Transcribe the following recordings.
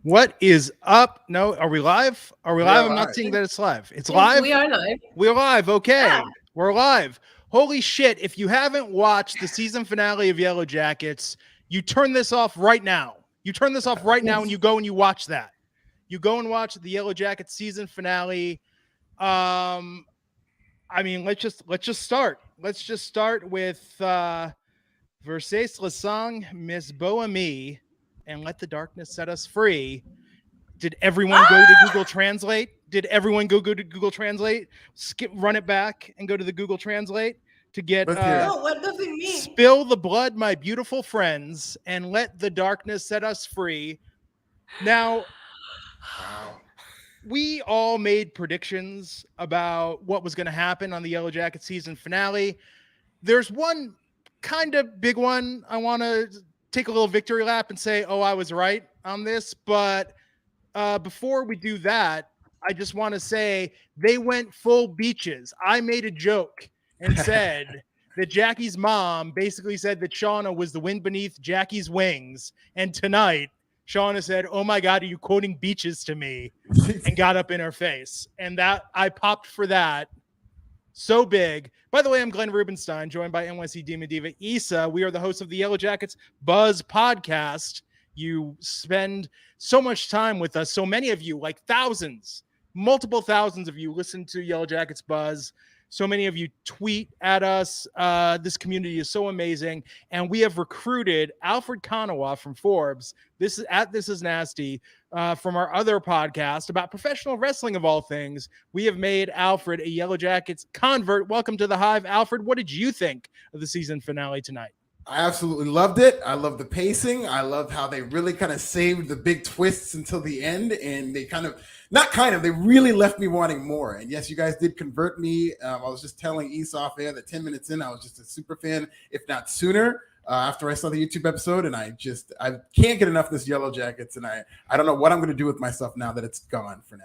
What is up? No, are we live? Are we We are live? I'm not live. seeing that it's live. It's Yes, live? we are live. We're live. Yeah. Okay. We're live. Holy shit. If you haven't watched the season finale of Yellowjackets, you turn this off right now. You turn this off right now and you go and you watch that. You go and watch the Yellowjackets season finale. I mean, let's just start. Let's just start with Versace la song Miss Bohemie and Let the Darkness Set Us Free. Did everyone go to Google Translate? Did everyone go to Google Translate? Run it back and go to the Google Translate to get Let's hear it. No, what does it mean? spill the blood, my beautiful friends, and let the darkness set us free. Now, Wow. we all made predictions about what was going to happen on the Yellowjacket season finale. There's one kind of big one. I want to take a little victory lap and say, oh, I was right on this, but before we do that, I just want to say they went full beaches. I made a joke and said that Jackie's mom basically said that Shauna was the wind beneath Jackie's wings. And tonight, Shauna said, oh my God, are you quoting beaches to me? And got up in her face. And that I popped for that. So big. By the way, I'm Glenn Rubenstein, joined by NYC Demon Diva Issa. We are the hosts of the Yellowjackets Buzz podcast. You spend so much time with us. So many of you, like thousands, multiple thousands of you listen to Yellowjackets Buzz. So many of you tweet at us. This community is so amazing. And we have recruited Alfred Konawa from Forbes. This is Nasty. From our other podcast about professional wrestling of all things. We have made Alfred a Yellowjackets convert. Welcome to the Hive. Alfred, what did you think of the season finale tonight? I absolutely loved it. I love the pacing. I love how they really kind of saved the big twists until the end. And they they really left me wanting more. And yes, you guys did convert me. I was just telling Esau there that 10 minutes in, I was just a super fan, if not sooner, after I saw the YouTube episode. And I can't get enough of this Yellowjackets. And I don't know what I'm going to do with myself now that it's gone for now.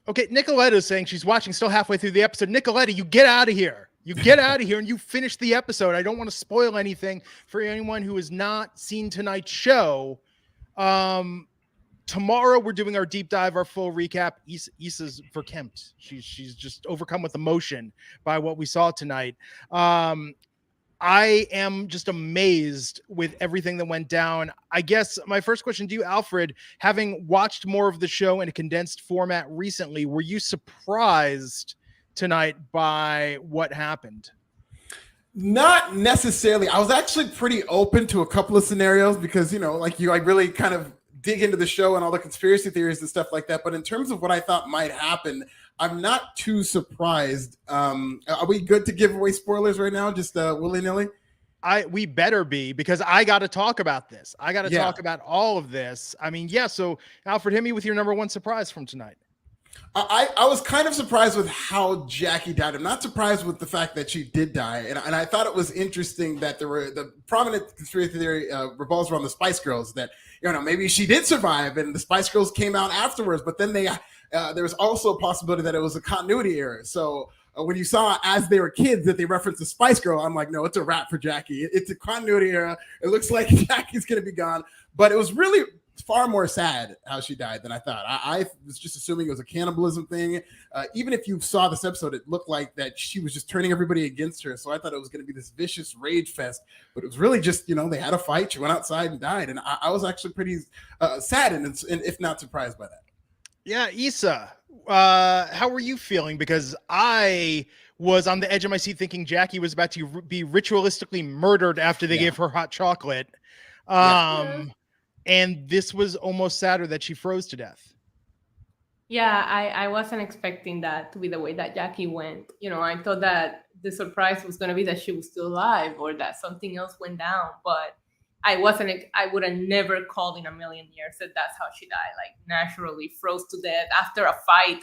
Okay, Nicoletta is saying she's watching still halfway through the episode. Nicoletta, you get out of here. You get out of here and you finish the episode. I don't want to spoil anything for anyone who has not seen tonight's show. Tomorrow we're doing our deep dive, our full recap. Issa's verklempt. She's just overcome with emotion by what we saw tonight. I am just amazed with everything that went down. I guess my first question to you, Alfred, having watched more of the show in a condensed format recently, were you surprised tonight by what happened? Not necessarily. I was actually pretty open to a couple of scenarios because, I really kind of dig into the show and all the conspiracy theories and stuff like that. But in terms of what I thought might happen, I'm not too surprised. Are we good to give away spoilers right now? Just willy-nilly? We better be, because I got to talk about this. I got to talk about all of this. I mean, so Alfred, hit me with your number one surprise from tonight. I was kind of surprised with how Jackie died. I'm not surprised with the fact that she did die. And I thought it was interesting that there were the prominent conspiracy theory revolves around the Spice Girls, that, maybe she did survive and the Spice Girls came out afterwards. But then there was also a possibility that it was a continuity error. So when you saw as they were kids that they referenced the Spice Girl, I'm like, no, it's a wrap for Jackie. It's a continuity error. It looks like Jackie's going to be gone. But it was really far more sad how she died than I thought. I was just assuming it was a cannibalism thing. Even if you saw this episode, it looked like that she was just turning everybody against her. So I thought it was going to be this vicious rage fest, but it was really just, they had a fight. She went outside and died. And I was actually pretty sad and if not surprised by that. Yeah, Issa, how were you feeling? Because I was on the edge of my seat thinking Jackie was about to be ritualistically murdered after they gave her hot chocolate. And this was almost sadder that she froze to death. Yeah, I wasn't expecting that to be the way that Jackie went. I thought that the surprise was going to be that she was still alive or that something else went down. But I would have never called in a million years that that's how she died. Like, naturally froze to death after a fight.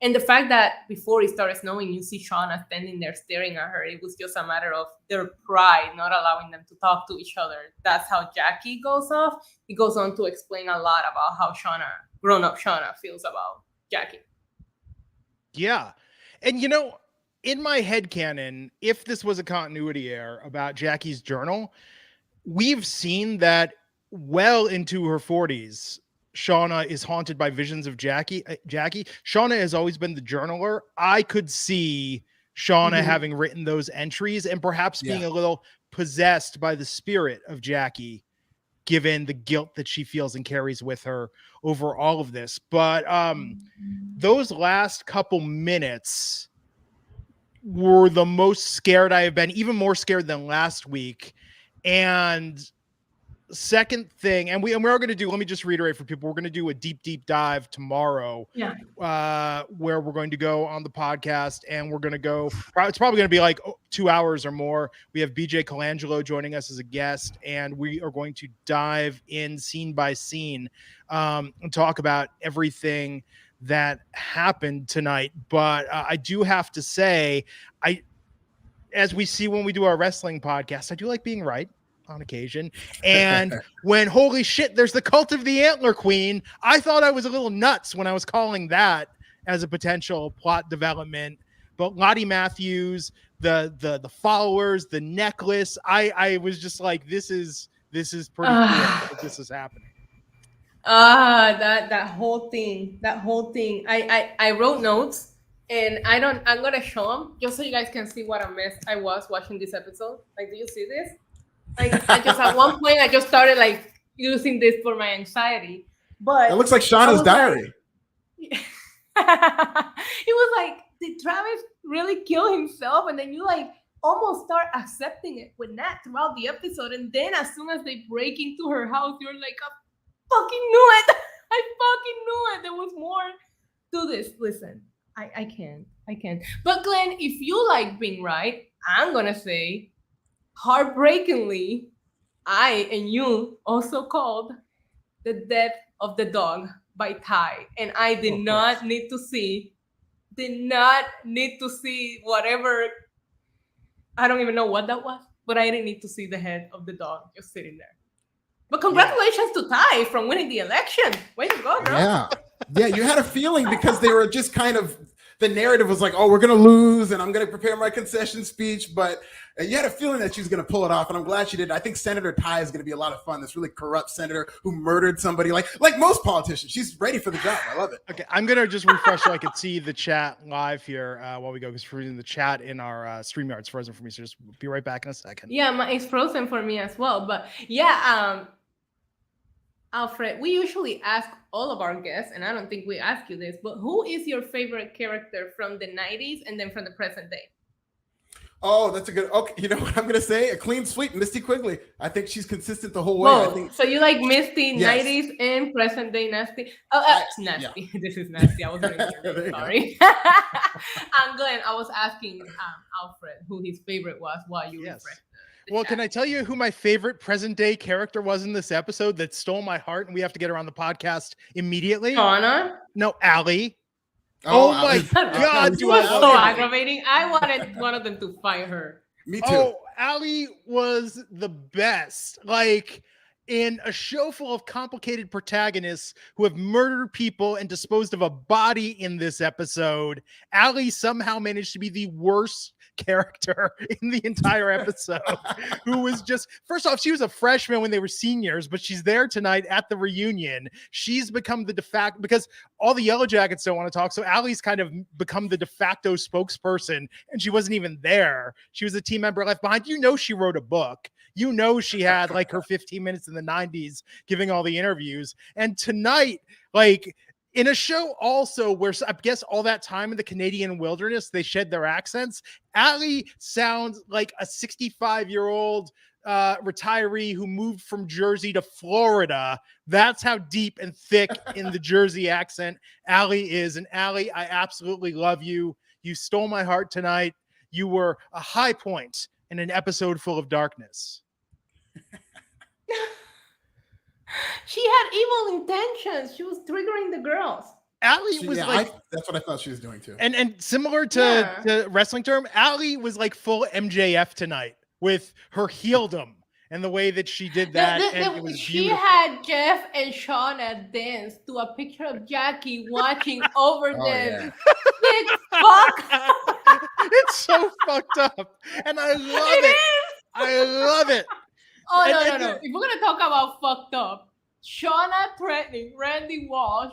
And the fact that before it started snowing, you see Shauna standing there staring at her. It was just a matter of their pride, not allowing them to talk to each other. That's how Jackie goes off. He goes on to explain a lot about how grown-up Shauna feels about Jackie. Yeah. And, in my headcanon, if this was a continuity error about Jackie's journal, we've seen that well into her 40s, Shauna is haunted by visions of Jackie. Shauna has always been the journaler. I could see Shauna having written those entries and perhaps being a little possessed by the spirit of Jackie, given the guilt that she feels and carries with her over all of this. But those last couple minutes were the most scared I have been, even more scared than last week. And second thing, and we are going to do, let me just reiterate for people, we're going to do a deep dive tomorrow, where we're going to go on the podcast, and we're going to go, it's probably going to be like 2 hours or more. We have BJ Colangelo joining us as a guest, and we are going to dive in scene by scene and talk about everything that happened tonight. But I do have to say, as we see when we do our wrestling podcast, I do like being right on occasion. And when, holy shit, there's the Cult of the Antler Queen, I thought I was a little nuts when I was calling that as a potential plot development. But Lottie Matthews, the followers, the necklace, I was just like, this is pretty cool that this is happening. That whole thing. I wrote notes, and I'm gonna show them just so you guys can see what a mess I was watching this episode. Like, do you see this? Like, I just at one point I just started like using this for my anxiety. But it looks like Shauna's diary. Like, it was like, did Travis really kill himself? And then you like almost start accepting it with Nat throughout the episode, and then as soon as they break into her house, you're like, I fucking knew it. I fucking knew it. There was more to this. Listen, I can't. But Glenn, if you like being right, I'm gonna say, heartbreakingly, I and you also called the death of the dog by Ty, and I did not need to see whatever. I don't even know what that was, but I didn't need to see the head of the dog just sitting there. But congratulations to Ty from winning the election. Way to go, girl. Yeah, you had a feeling because they were just kind of, the narrative was like, oh, we're going to lose and I'm going to prepare my concession speech. But you had a feeling that she was going to pull it off. And I'm glad she did. I think Senator Ty is going to be a lot of fun. This really corrupt senator who murdered somebody like most politicians. She's ready for the job. I love it. Okay, I'm going to just refresh so I can see the chat live here while we go, because we're in the chat in our StreamYard's frozen for me. So just be right back in a second. Yeah, it's frozen for me as well. But yeah, Alfred, we usually ask all of our guests, and I don't think we ask you this, but who is your favorite character from the 90s and then from the present day? Oh, that's a good. Okay, you know what I'm gonna say? A clean sweep, Misty Quigley. I think she's consistent the whole way. Whoa, I think. So you like Misty, yes. 90s and present day Nasty? Oh, Nasty. Yeah. This is Nasty. I wasn't even sorry. I'm Glenn. I was asking Alfred who his favorite was while you refreshed. Well, can I tell you who my favorite present day character was in this episode that stole my heart, and we have to get her on the podcast immediately? Shauna? No, Allie. Oh my God. She was so aggravating. I wanted one of them to fight her. Me too. Oh, Allie was the best. Like, in a show full of complicated protagonists who have murdered people and disposed of a body in this episode, Allie somehow managed to be the worst character in the entire episode, who was just, first off, she was a freshman when they were seniors, but she's there tonight at the reunion. She's become the de facto, because all the Yellowjackets don't want to talk, so Allie's kind of become the de facto spokesperson, and she wasn't even there. She was a team member left behind. You know, she wrote a book. You know, she had like her 15 minutes in the 90s giving all the interviews. And tonight, like, in a show also where I guess all that time in the Canadian wilderness, they shed their accents, Allie sounds like a 65-year-old retiree who moved from Jersey to Florida. That's how deep and thick in the Jersey accent Allie is. And Allie, I absolutely love you. You stole my heart tonight. You were a high point in an episode full of darkness. She had evil intentions. She was triggering the girls. Allie was that's what I thought she was doing too. And similar to the wrestling term, Allie was like full MJF tonight with her heeldom and the way that she did that. And it was she beautiful. had Jeff and Shauna dance to a picture of Jackie watching over them. Yeah. Fuck. It's so fucked up. And I love it. I love it. Oh, no. If we're going to talk about fucked up, Shauna threatening Randy Walsh,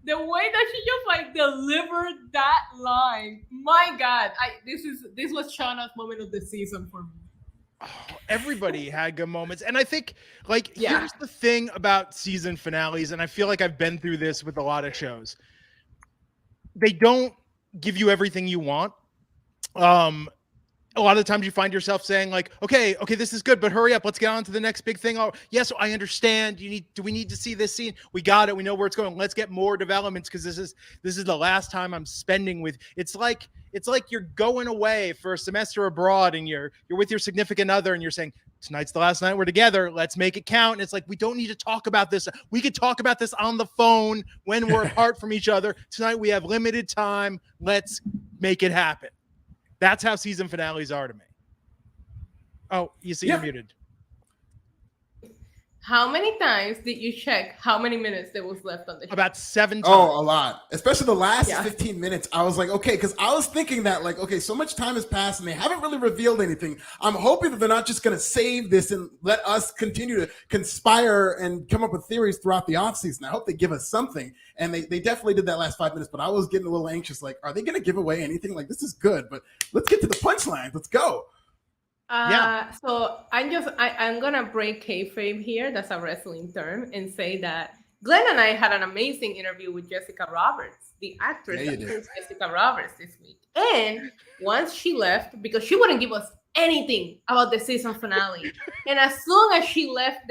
the way that she just like delivered that line. My God, this was Shauna's moment of the season for me. Oh, everybody had good moments. And I think, like, Yeah. here's the thing about season finales, and I feel like I've been through this with a lot of shows. They don't give you everything you want. A lot of times you find yourself saying like, okay, this is good, but hurry up. Let's get on to the next big thing. Oh, yes, I understand. Do we need to see this scene? We got it. We know where it's going. Let's get more developments because this is the last time I'm spending with. It's like you're going away for a semester abroad and you're with your significant other and you're saying, tonight's the last night we're together. Let's make it count. And it's like, we don't need to talk about this. We could talk about this on the phone when we're apart from each other. Tonight we have limited time. Let's make it happen. That's how season finales are to me. Oh, you see, you're muted. How many times did you check how many minutes there was left on the show? About 7 times. Oh, a lot. Especially the last 15 minutes. I was like, okay, because I was thinking that, like, okay, so much time has passed and they haven't really revealed anything. I'm hoping that they're not just going to save this and let us continue to conspire and come up with theories throughout the offseason. I hope they give us something. And they definitely did that last 5 minutes, but I was getting a little anxious. Like, are they going to give away anything? Like, this is good, but let's get to the punchlines. Let's go. So I'm gonna break kayfabe here. That's a wrestling term, and say that Glenn and I had an amazing interview with Jessica Roberts, the actress that plays Jessica Roberts this week. And once she left, because she wouldn't give us anything about the season finale, and as soon as she left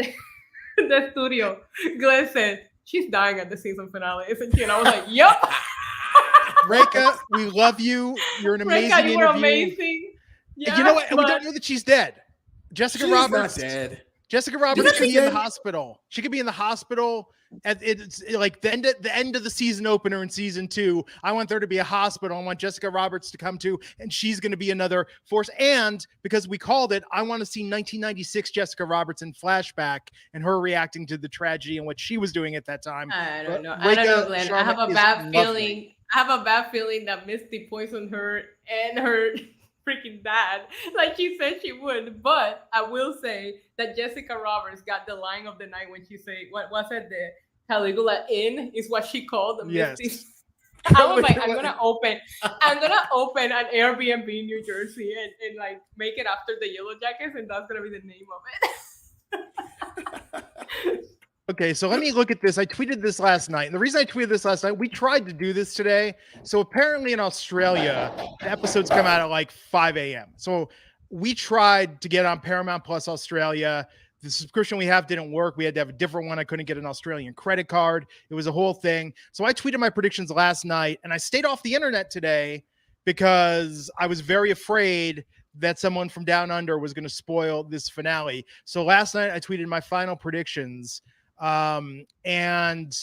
the studio, Glenn said, "She's dying at the season finale, isn't she?" And I was like, "Yup." Reika, we love you. You're an amazing Reika, you were interview. amazing. Yeah, you know what? We don't know that she's dead. Jessica Roberts. Not dead. Jessica Roberts could be in the hospital. She could be in the hospital at it's like the end of the season opener in season 2. I want there to be a hospital. I want Jessica Roberts to come to, and she's going to be another force. And because we called it, I want to see 1996 Jessica Roberts in flashback and her reacting to the tragedy and what she was doing at that time. I don't know. I don't know, Glenn. Sharma I have a bad feeling. lovely. I have a bad feeling that Misty poisoned her and her freaking dad, like she said she would. But I will say that Jessica Roberts got the line of the night when she said, "What was it? The Caligula Inn is what she called the Misty." I was like, I'm gonna open an Airbnb in New Jersey and like make it after the Yellowjackets, and that's gonna be the name of it. Okay, so let me look at this. I tweeted this last night. And the reason I tweeted this last night, we tried to do this today. So apparently in Australia, the episodes come out at like 5 a.m. So we tried to get on Paramount Plus Australia. The subscription we have didn't work. We had to have a different one. I couldn't get an Australian credit card. It was a whole thing. So I tweeted my predictions last night, and I stayed off the internet today because I was very afraid that someone from down under was going to spoil this finale. So last night I tweeted my final predictions. And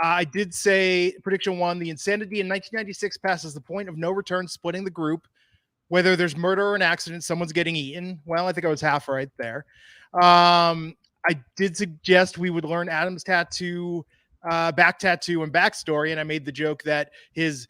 I did say prediction 1, the insanity in 1996 passes the point of no return, splitting the group. Whether there's murder or an accident, someone's getting eaten. Well, I think I was half right there. I did suggest we would learn Adam's tattoo, back tattoo and backstory. And I made the joke that his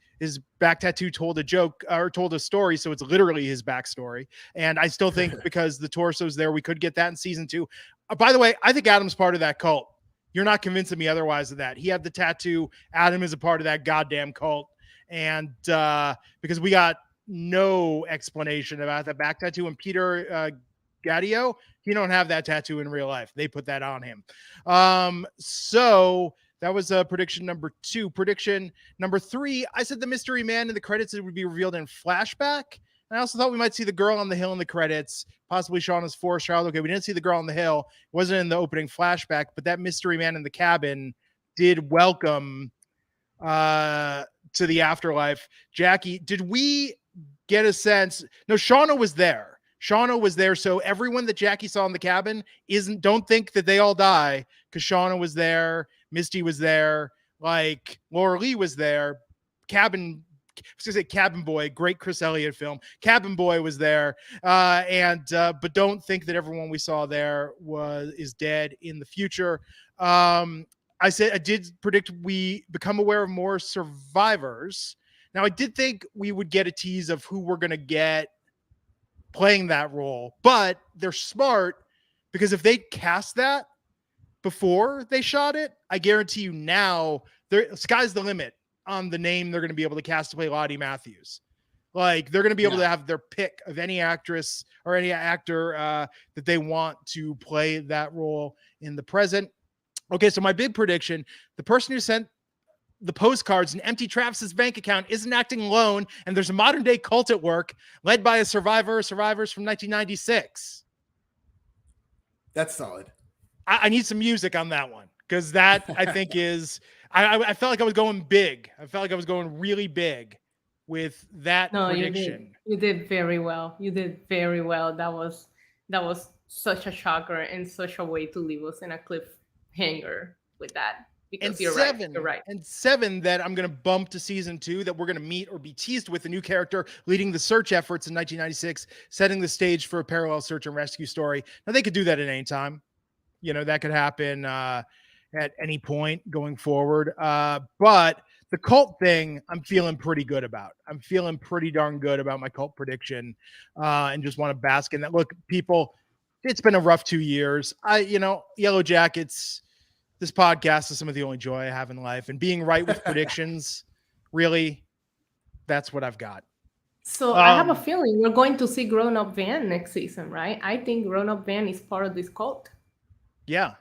back tattoo told a joke or told a story. So it's literally his backstory. And I still think because the torso's there, we could get that in season 2. By the way, I think Adam's part of that cult. You're not convincing me otherwise of that. He had the tattoo. Adam is a part of that goddamn cult. And because we got no explanation about the back tattoo. And Peter Gadio, he don't have that tattoo in real life. They put that on him. So that was prediction number 2. Prediction number 3, I said the mystery man in the credits would be revealed in flashback. And I also thought we might see the girl on the hill in the credits, possibly Shauna's forest child. Okay, we didn't see the girl on the hill. It wasn't in the opening flashback, but that mystery man in the cabin did welcome to the afterlife. Jackie, did we get a sense? No, Shauna was there. Shauna was there. So everyone that Jackie saw in the cabin don't think that they all die because Shauna was there. Misty was there. Like Laura Lee was there. Cabin Boy, great Chris Elliott film. Cabin Boy was there, but don't think that everyone we saw there is dead in the future. I did predict we become aware of more survivors. Now I did think we would get a tease of who we're gonna get playing that role, but they're smart because if they cast that, before they shot it. I guarantee you now, sky's the limit on the name they're going to be able to cast to play Lottie Matthews. Like they're going to be able to have their pick of any actress or any actor that they want to play that role in the present. Okay, so my big prediction, the person who sent the postcards and empty Travis's bank account isn't acting alone, and there's a modern day cult at work led by survivors from 1996. That's solid. I need some music on that one, because that I think is I felt like I was going big. I felt like I was going really big with that prediction. You did very well. You did very well. That was such a shocker and such a way to leave us in a cliffhanger with that. Because and you're seven, right. You're right. And 7 that I'm going to bump to season 2, that we're going to meet or be teased with a new character leading the search efforts in 1996, setting the stage for a parallel search and rescue story. Now they could do that at any time. You know, that could happen at any point going forward. But the cult thing, I'm feeling pretty good about. I'm feeling pretty darn good about my cult prediction, and just want to bask in that. Look, people, it's been a rough 2 years. Yellowjackets, this podcast is some of the only joy I have in life, and being right with predictions, really, that's what I've got. So I have a feeling we're going to see Grown Up Van next season, right? I think Grown Up Van is part of this cult. Yeah.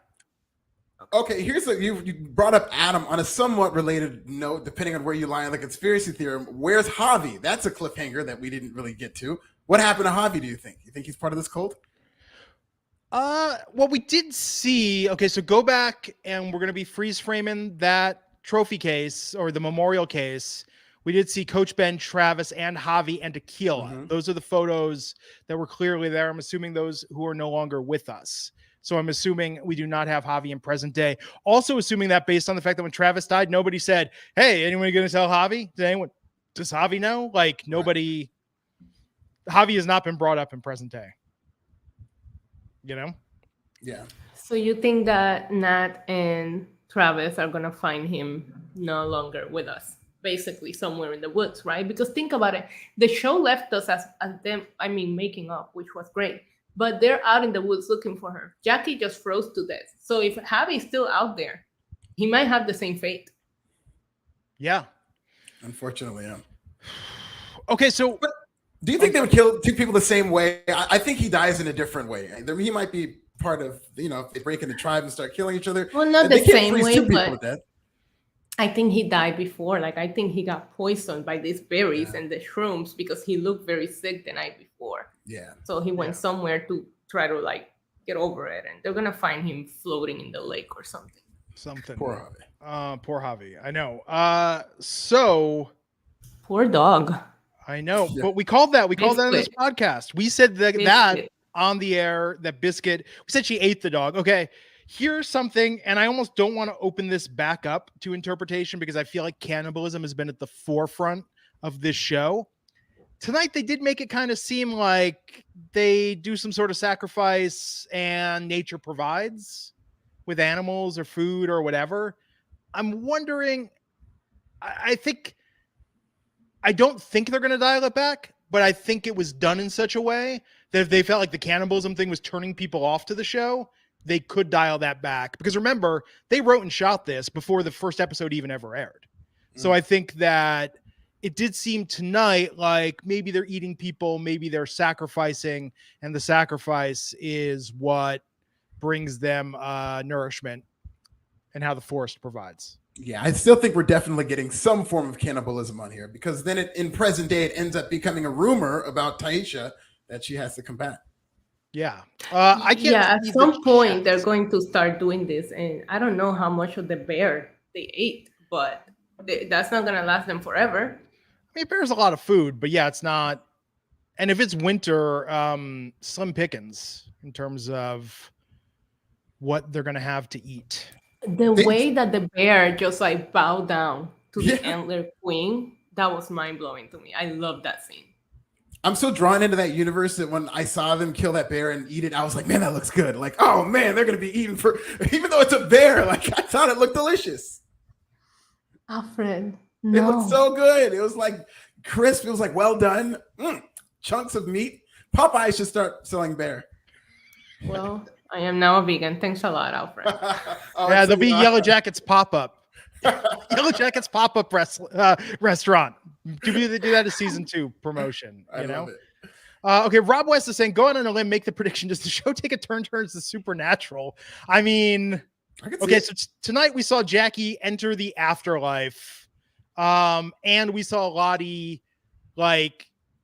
Okay, you brought up Adam on a somewhat related note, depending on where you lie on the conspiracy theory. Where's Javi? That's a cliffhanger that we didn't really get to. What happened to Javi, do you think? You think he's part of this cult? Well, we did see, okay, so go back and we're going to be freeze framing that trophy case or the memorial case. We did see Coach Ben, Travis, and Javi and Tequila. Mm-hmm. Those are the photos that were clearly there. I'm assuming those who are no longer with us. So I'm assuming we do not have Javi in present day. Also assuming that based on the fact that when Travis died, nobody said, hey, anyone going to tell Javi? Does Javi know? Like nobody, right. Javi has not been brought up in present day. You know? Yeah. So you think that Nat and Travis are going to find him no longer with us, basically somewhere in the woods, right? Because think about it. The show left us as them, making up, which was great. But they're out in the woods looking for her. Jackie just froze to death. So if Javi's still out there, he might have the same fate. Yeah. Unfortunately, yeah. Okay, so... But do you think they would kill 2 people the same way? I think he dies in a different way. He might be part of, if they break into tribe and start killing each other. Well, not the same way, but I think he died before. Like, I think he got poisoned by these berries and the shrooms because he looked very sick the night before. Yeah. So he went somewhere to try to, get over it. And they're going to find him floating in the lake or something. Poor Javi. Poor Javi. I know. So... Poor dog. I know, but we called that. We called that in this podcast. We said that on the air, that Biscuit, we said she ate the dog. Okay, here's something, and I almost don't want to open this back up to interpretation because I feel like cannibalism has been at the forefront of this show. Tonight, they did make it kind of seem like they do some sort of sacrifice and nature provides with animals or food or whatever. I'm wondering, I don't think they're going to dial it back, but I think it was done in such a way that if they felt like the cannibalism thing was turning people off to the show, they could dial that back. Because remember, they wrote and shot this before the first episode even ever aired. So I think that it did seem tonight like maybe they're eating people, maybe they're sacrificing, and the sacrifice is what brings them nourishment and how the forest provides. Yeah, I still think we're definitely getting some form of cannibalism on here because then in present day, it ends up becoming a rumor about Taisha that she has to combat. Yeah. At some point, they're going to start doing this. And I don't know how much of the bear they ate, but that's not going to last them forever. Bear's a lot of food, but yeah, it's not. And if it's winter, slim pickings in terms of what they're going to have to eat. The way that the bear just bowed down to the antler queen, that was mind-blowing to me. I love that scene. I'm so drawn into that universe that when I saw them kill that bear and eat it, I was like, man, that looks good. Like, oh man, they're going to be eaten even though it's a bear. Like, I thought it looked delicious. Alfred, no. It looked so good. It was crisp. It was well done. Chunks of meat. Popeye should start selling bear. Well, I am now a vegan. Thanks a lot, Alfred. Yeah, there'll be Yellowjackets pop-up. Yellowjackets pop-up restaurant. Do that as season 2 promotion? I love it. Okay, Rob West is saying, go on a limb, make the prediction. Does the show take a turn towards the supernatural? I mean, okay, so tonight we saw Jackie enter the afterlife, and we saw Lottie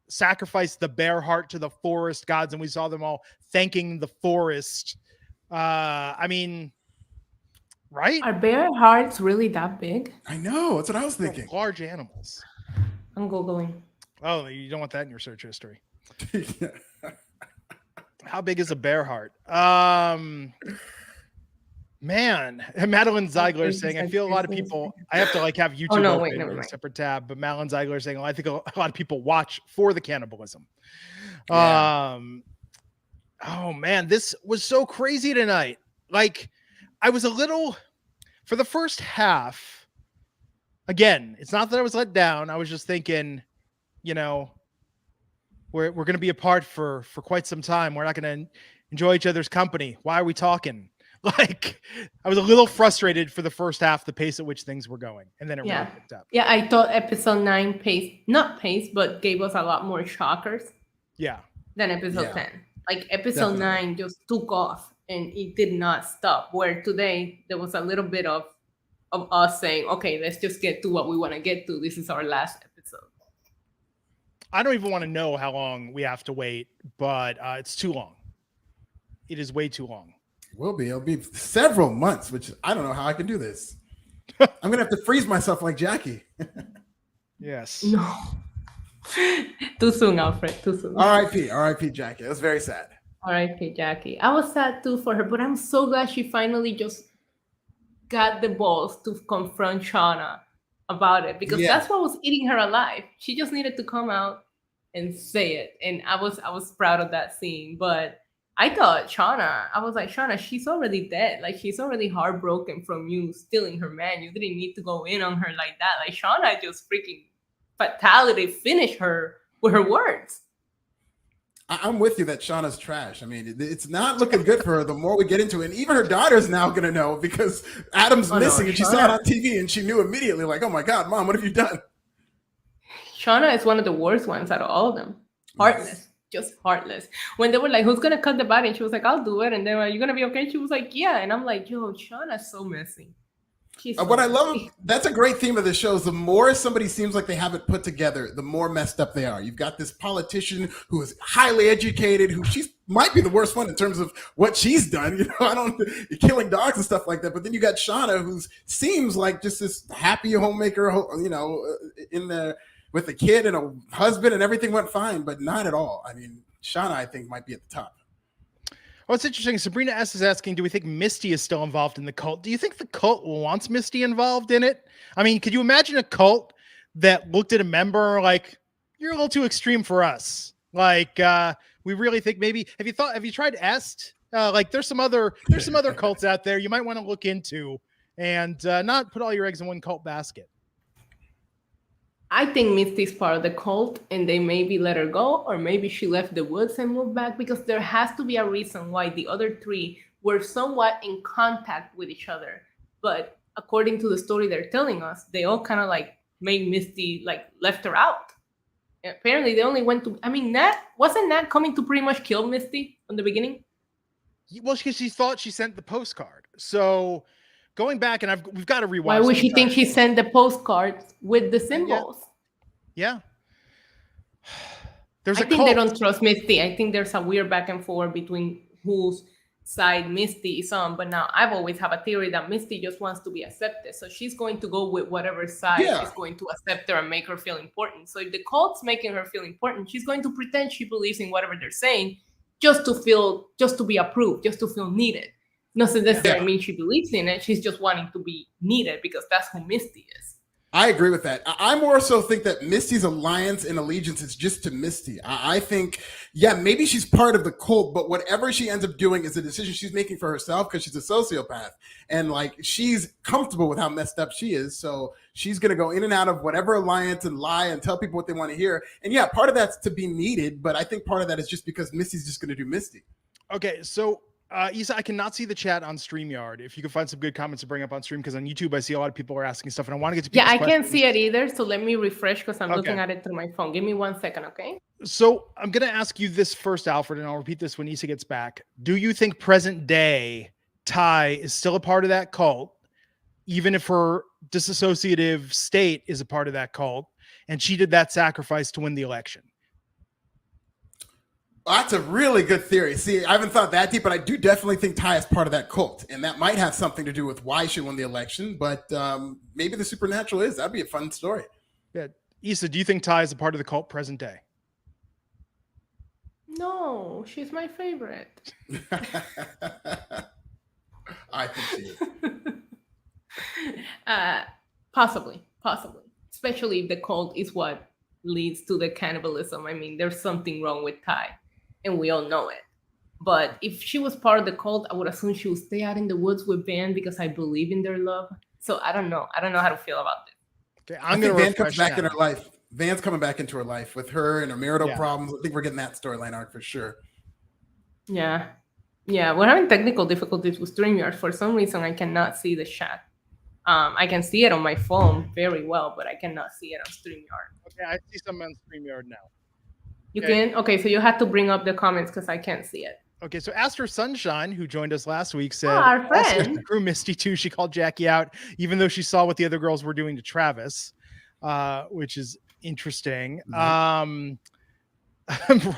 sacrifice the bear heart to the forest gods, and we saw them all thanking the forest. I mean, right? Are bear hearts really that big? I know. That's what I was thinking. Large animals. I'm Googling. Oh, you don't want that in your search history. How big is a bear heart? Man, Madeline Ziegler is saying, I feel a lot of people, I have to have YouTube open in a separate tab, but Madeline Ziegler is saying, I think a lot of people watch for the cannibalism. Yeah. Oh man, this was so crazy tonight. I was a little, for the first half, again, it's not that I was let down. I was just thinking, we're going to be apart for quite some time. We're not going to enjoy each other's company. Why are we talking? I was a little frustrated for the first half, the pace at which things were going, and then it really picked up. Yeah, I thought episode 9 not paced, but gave us a lot more shockers. Yeah. Than episode 10. Episode 9 just took off and it did not stop. Where today there was a little bit of us saying, okay, let's just get to what we want to get to. This is our last episode. I don't even want to know how long we have to wait, but it's too long. It is way too long. It'll be several months, which I don't know how I can do this. I'm gonna have to freeze myself like Jackie. Yes. No. Too soon, Alfred. Too soon. R.I.P. Jackie. It was very sad. R.I.P. Jackie. I was sad too for her, but I'm so glad she finally just got the balls to confront Shauna about it, because that's what was eating her alive. She just needed to come out and say it, and I was proud of that scene. But I thought Shauna, she's already dead. She's already heartbroken from you stealing her man. You didn't need to go in on her like that. Shauna just freaking fatality finished her with her words. I'm with you that Shauna's trash. I mean, it's not looking good for her the more we get into it. And even her daughter's now going to know, because Adam's missing, and she saw it on TV and she knew immediately, oh my God, Mom, what have you done? Shauna is one of the worst ones out of all of them. Heartless. Yes. Just heartless. When they were like, who's gonna cut the body? And she was like, I'll do it. And then, are you gonna be okay? She was like, yeah. And I'm like, yo, Shauna's so messy. What I love, that's a great theme of the show, is the more somebody seems like they have it put together, the more messed up they are. You've got this politician who is highly educated, who might be the worst one in terms of what she's done. Killing dogs and stuff like that. But then you got Shauna, who seems like just this happy homemaker, with a kid and a husband, and everything went fine, but not at all. I mean, Shauna, I think, might be at the top. Oh, it's interesting. Sabrina S. is asking, do we think Misty is still involved in the cult? Do you think the cult wants Misty involved in it? I mean, could you imagine a cult that looked at a member like, you're a little too extreme for us? We really think maybe, have you tried Est? There's some other cults out there you might want to look into, and not put all your eggs in one cult basket. I think Misty's part of the cult, and they maybe let her go, or maybe she left the woods and moved back, because there has to be a reason why the other 3 were somewhat in contact with each other. But according to the story they're telling us, they all kind of made Misty left her out. And apparently they only went to, Nat wasn't coming to pretty much kill Misty from the beginning? Well, because she thought she sent the postcard. So going back, and we've got to rewatch. Why would she think she sent the postcard with the symbols? Yeah. I think they don't trust Misty. I think there's a weird back and forth between whose side Misty is on. But now I've always have a theory that Misty just wants to be accepted. So she's going to go with whatever side is going to accept her and make her feel important. So if the cult's making her feel important, she's going to pretend she believes in whatever they're saying just to be approved, just to feel needed. Not necessarily mean she believes in it. She's just wanting to be needed, because that's who Misty is. I agree with that. I more so think that Misty's alliance and allegiance is just to Misty. I think, maybe she's part of the cult, but whatever she ends up doing is a decision she's making for herself, because she's a sociopath. And she's comfortable with how messed up she is. So she's going to go in and out of whatever alliance and lie and tell people what they want to hear. And part of that's to be needed. But I think part of that is just because Misty's just going to do Misty. Okay, so Isa, I cannot see the chat on StreamYard. If you can find some good comments to bring up on stream, because on YouTube I see a lot of people are asking stuff, and I want to get to Yeah, people's I can't questions. see it either. So let me refresh because I'm Okay. looking at it through my phone. Give me 1 second, okay? So I'm going to ask you this first, Alfred, and I'll repeat this when Isa gets back. Do you think present day Ty is still a part of that cult, even if her disassociative state is a part of that cult, and she did that sacrifice to win the election? Well, that's a really good theory. See, I haven't thought that deep, but I do definitely think Ty is part of that cult, and that might have something to do with why she won the election. But maybe the supernatural is. That'd be a fun story. Yeah, Isa, do you think Ty is a part of the cult present day? No, she's my favorite. I think she is. Possibly, especially if the cult is what leads to the cannibalism. I mean, there's something wrong with Ty, and we all know it. But if she was part of the cult, I would assume she would stay out in the woods with Van because I believe in their love. So I don't know how to feel about this. Okay, I think Van comes back in her life. Van's coming back into her life with her and her marital problems. I think we're getting that storyline arc for sure. Yeah, we're having technical difficulties with StreamYard. For some reason, I cannot see the chat. I can see it on my phone very well, but I cannot see it on StreamYard. Okay, I see some on StreamYard now. You can? Okay, so you have to bring up the comments because I can't see it. Okay, so Aster Sunshine, who joined us last week, said, our friend. Crew Misty too. She called Jackie out, even though she saw what the other girls were doing to Travis, which is interesting. Mm-hmm.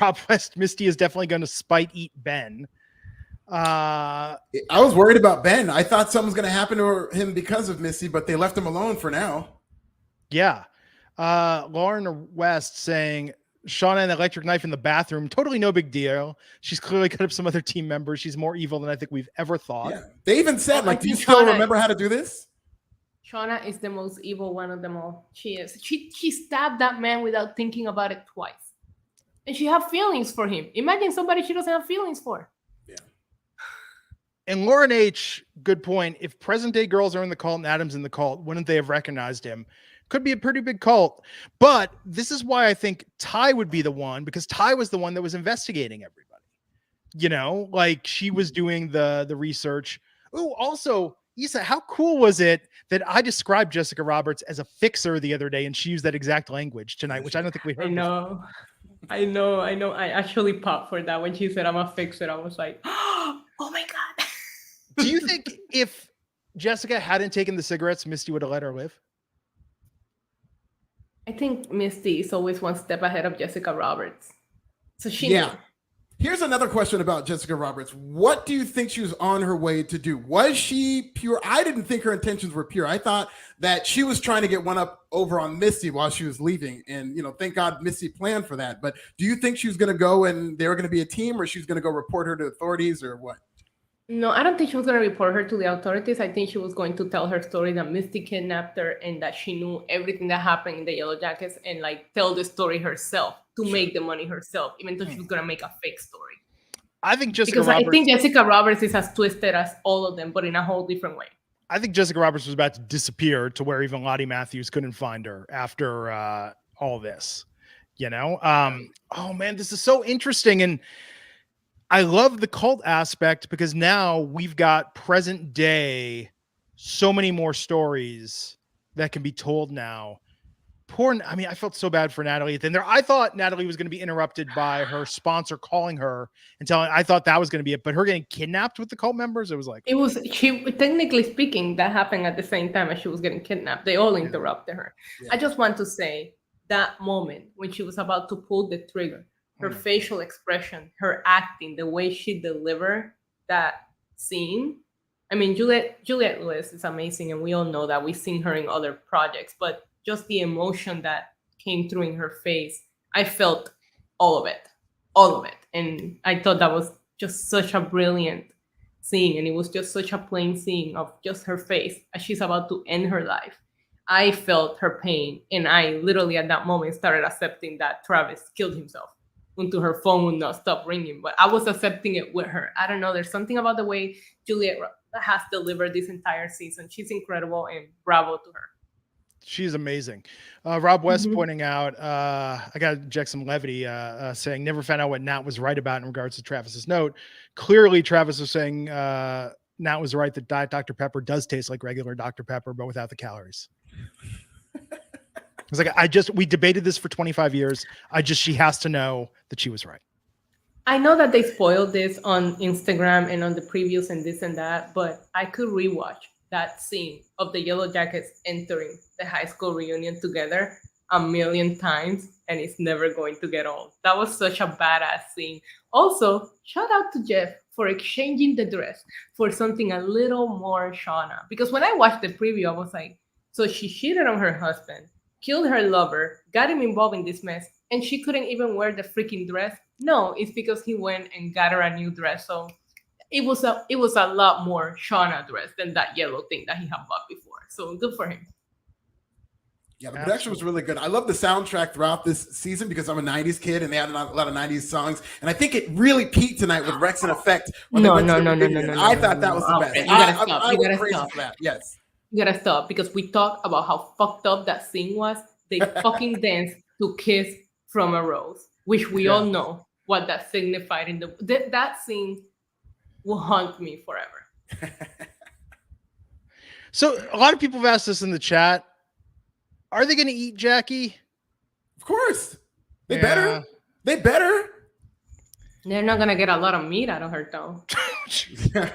Rob West, Misty is definitely going to spite eat Ben. I was worried about Ben. I thought something was going to happen to him because of Misty, but they left him alone for now. Yeah. Lauren West saying, Shauna and the electric knife in the bathroom, totally no big deal. She's clearly cut up some other team members. She's more evil than I think we've ever thought. Yeah. They even said, do you still remember how to do this? Shauna is the most evil one of them all. She is. She stabbed that man without thinking about it twice. And she had feelings for him. Imagine somebody she doesn't have feelings for. Yeah. And Lauren H., good point. If present day girls are in the cult and Adam's in the cult, wouldn't they have recognized him? Could be a pretty big cult. But this is why I think Ty would be the one, because Ty was the one that was investigating everybody. You know, like she was doing the research. Oh, also, Isa, how cool was it that I described Jessica Roberts as a fixer the other day and she used that exact language tonight, which I don't think we heard. I know. I actually popped for that when she said I'm a fixer. I was like, oh my God. Do you think if Jessica hadn't taken the cigarettes, Misty would have let her live? I think Misty is always one step ahead of Jessica Roberts. So she knew. Here's another question about Jessica Roberts. What do you think she was on her way to do? Was she pure? I didn't think her intentions were pure. I thought that she was trying to get one up over on Misty while she was leaving. And, thank God Misty planned for that. But do you think she was going to go and they were going to be a team, or she's going to go report her to authorities, or what? No, I don't think she was going to report her to the authorities. I think she was going to tell her story that Misty kidnapped her and that she knew everything that happened in the Yellowjackets and tell the story herself to make the money herself, even though she was going to make a fake story. I think Jessica Roberts... I think Jessica Roberts is as twisted as all of them, but in a whole different way. I think Jessica Roberts was about to disappear to where even Lottie Matthews couldn't find her after all this, Oh man, this is so interesting. And I love the cult aspect because now we've got present day, so many more stories that can be told now. I felt so bad for Natalie at the end there. I thought Natalie was going to be interrupted by her sponsor calling her and I thought that was going to be it, but her getting kidnapped with the cult members, technically speaking, that happened at the same time as she was getting kidnapped. They all interrupted her. Yeah. I just want to say that moment when she was about to pull the trigger, her facial expression, her acting, the way she delivered that scene. I mean, Juliette Lewis is amazing, and we all know that. We've seen her in other projects, but just the emotion that came through in her face, I felt all of it. And I thought that was just such a brilliant scene, and it was just such a plain scene of just her face as she's about to end her life. I felt her pain, and I literally at that moment started accepting that Travis killed himself. Until her phone would not stop ringing, but I was accepting it with her. I don't know. There's something about the way Juliette has delivered this entire season. She's incredible, and bravo to her. She's amazing. Rob West Mhm. pointing out, I got to inject some levity, saying never found out what Nat was right about in regards to Travis's note. Clearly, Travis was saying Nat was right that Diet Dr. Pepper does taste like regular Dr. Pepper, but without the calories. It's like, we debated this for 25 years. She has to know that she was right. I know that they spoiled this on Instagram and on the previews and this and that, but I could rewatch that scene of the Yellowjackets entering the high school reunion together a million times, and it's never going to get old. That was such a badass scene. Also, shout out to Jeff for exchanging the dress for something a little more Shauna. Because when I watched the preview, I was like, so she cheated on her husband, killed her lover, got him involved in this mess, and she couldn't even wear the freaking dress. No, it's because he went and got her a new dress. So it was a lot more Shauna dress than that yellow thing that he had bought before. So good for him. Yeah, the production was really good. I love the soundtrack throughout this season because I'm a 90s kid and they had a lot of 90s songs. And I think it really peaked tonight with Rex and Effect. No. I thought that was the best. You gotta stop. I You went gotta crazy stop. for that. Yes. You gotta stop because we talked about how fucked up that scene was. They fucking danced to Kiss from a Rose, which we all know what that signified in that scene will haunt me forever. So a lot of people have asked us in the chat, are they going to eat Jackie? Of course. They better. They better. They're not gonna get a lot of meat out of her though. And she's a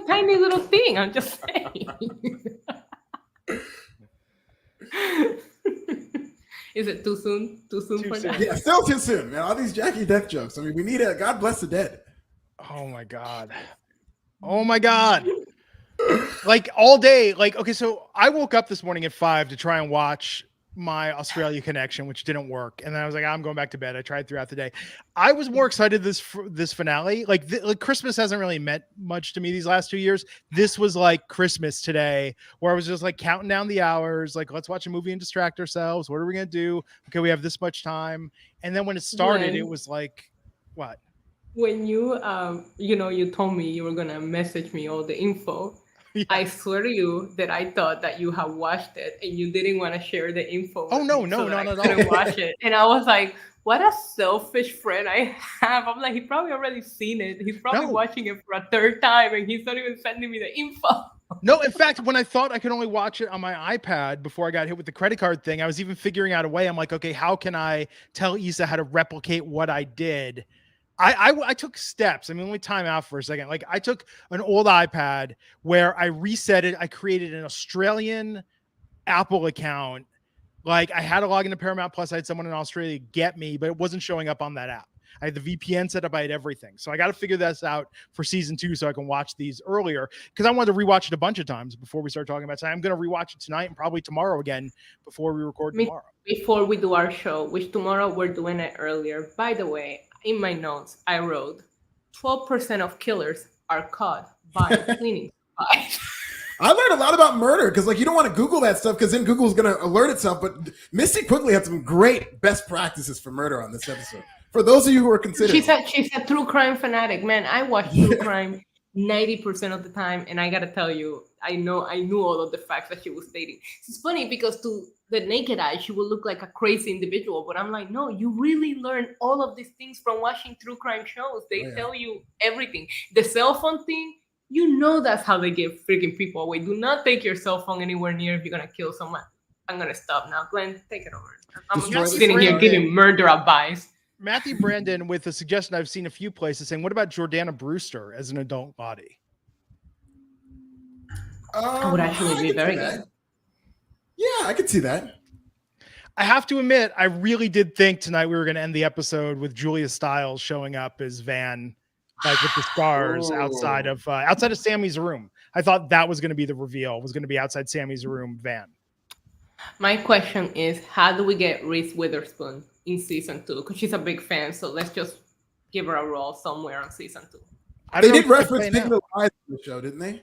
tiny little thing, I'm just saying. Is it too soon? Too soon for that? Yeah, still too soon, man. All these Jackie death jokes. I mean, we need a God bless the dead. Oh my God. Oh my God. Like all day. Like, okay, so I woke up this morning at 5 to try and watch my Australia connection, which didn't work. And then I was like, I'm going back to bed. I tried throughout the day. I was more excited this finale. Like Christmas hasn't really meant much to me these last 2 years. This was like Christmas today, where I was just like counting down the hours. Like, let's watch a movie and distract ourselves. What are we going to do? Okay, we have this much time. And then when it started, it was like, what? When you told me you were going to message me all the info. Yeah. I swear to you that I thought that you had watched it and you didn't want to share the info. Oh, no, not at all. I couldn't watch it. And I was like, what a selfish friend I have. I'm like, he probably already seen it. He's probably watching it for a third time and he's not even sending me the info. No, in fact, when I thought I could only watch it on my iPad before I got hit with the credit card thing, I was even figuring out a way. I'm like, okay, how can I tell Issa how to replicate what I did? I took steps. I mean, let me time out for a second. Like, I took an old iPad where I reset it. I created an Australian Apple account. Like, I had to log into Paramount Plus. I had someone in Australia get me, but it wasn't showing up on that app. I had the VPN set up. I had everything. So I got to figure this out for season 2 so I can watch these earlier, because I wanted to rewatch it a bunch of times before we start talking about it. So I'm going to rewatch it tonight and probably tomorrow again before we record tomorrow. Before we do our show, which tomorrow we're doing it earlier. By the way, in my notes, I wrote 12% of killers are caught by cleaning supplies. I learned a lot about murder because, like, you don't want to Google that stuff because then Google's going to alert itself. But Misty quickly had some great best practices for murder on this episode. For those of you who are considering, she's a true crime fanatic. Man, I watch true crime 90% of the time, and I gotta tell you, I knew all of the facts that she was stating. It's funny because to the naked eye, she would look like a crazy individual, but I'm like, no, you really learn all of these things from watching true crime shows. They tell you everything. The cell phone thing, you know, that's how they give freaking people away. Do not take your cell phone anywhere near if you're gonna kill someone. I'm gonna stop now. Glenn, take it over. I'm just sitting here giving murder advice. Matthew Brandon with a suggestion I've seen a few places saying, what about Jordana Brewster as an adult body? That would actually be very good. Yeah, I could see that. I have to admit, I really did think tonight we were going to end the episode with Julia Stiles showing up as Van, like with the scars outside of Sammy's room. I thought that was going to be the reveal. Was going to be outside Sammy's room, Van. My question is, how do we get Reese Witherspoon in season 2? Because she's a big fan, so let's just give her a role somewhere on season 2. They did reference Big Little Lies in the show, didn't they?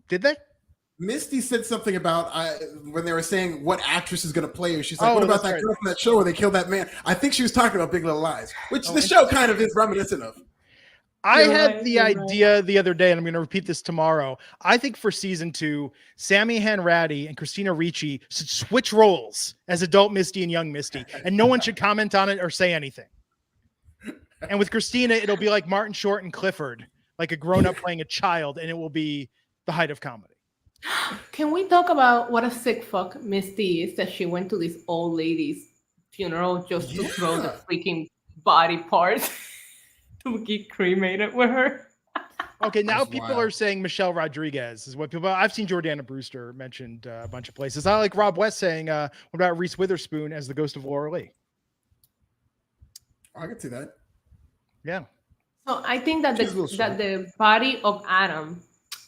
Did they? Misty said something about when they were saying what actress is going to play her. She's like, what about that girl from that show where they killed that man? I think she was talking about Big Little Lies, which the show kind of is reminiscent of. I You're had right. the You're right. idea the other day, and I'm going to repeat this tomorrow. I think for season 2, Sammy Hanratty and Christina Ricci should switch roles as adult Misty and young Misty, and no one should comment on it or say anything. And with Christina, it'll be like Martin Short and Clifford, like a grown-up playing a child, and it will be the height of comedy. Can we talk about what a sick fuck Misty is that she went to this old lady's funeral just to throw the Yeah. freaking body parts to get cremated with her? Okay, now That's people wild. are saying Michelle Rodriguez is what people. I've seen Jordana Brewster mentioned a bunch of places. I like Rob West saying, "What about Reese Witherspoon as the ghost of Laura Lee?" I can see that. Yeah, So I think that She's a little that short. the body of Adam,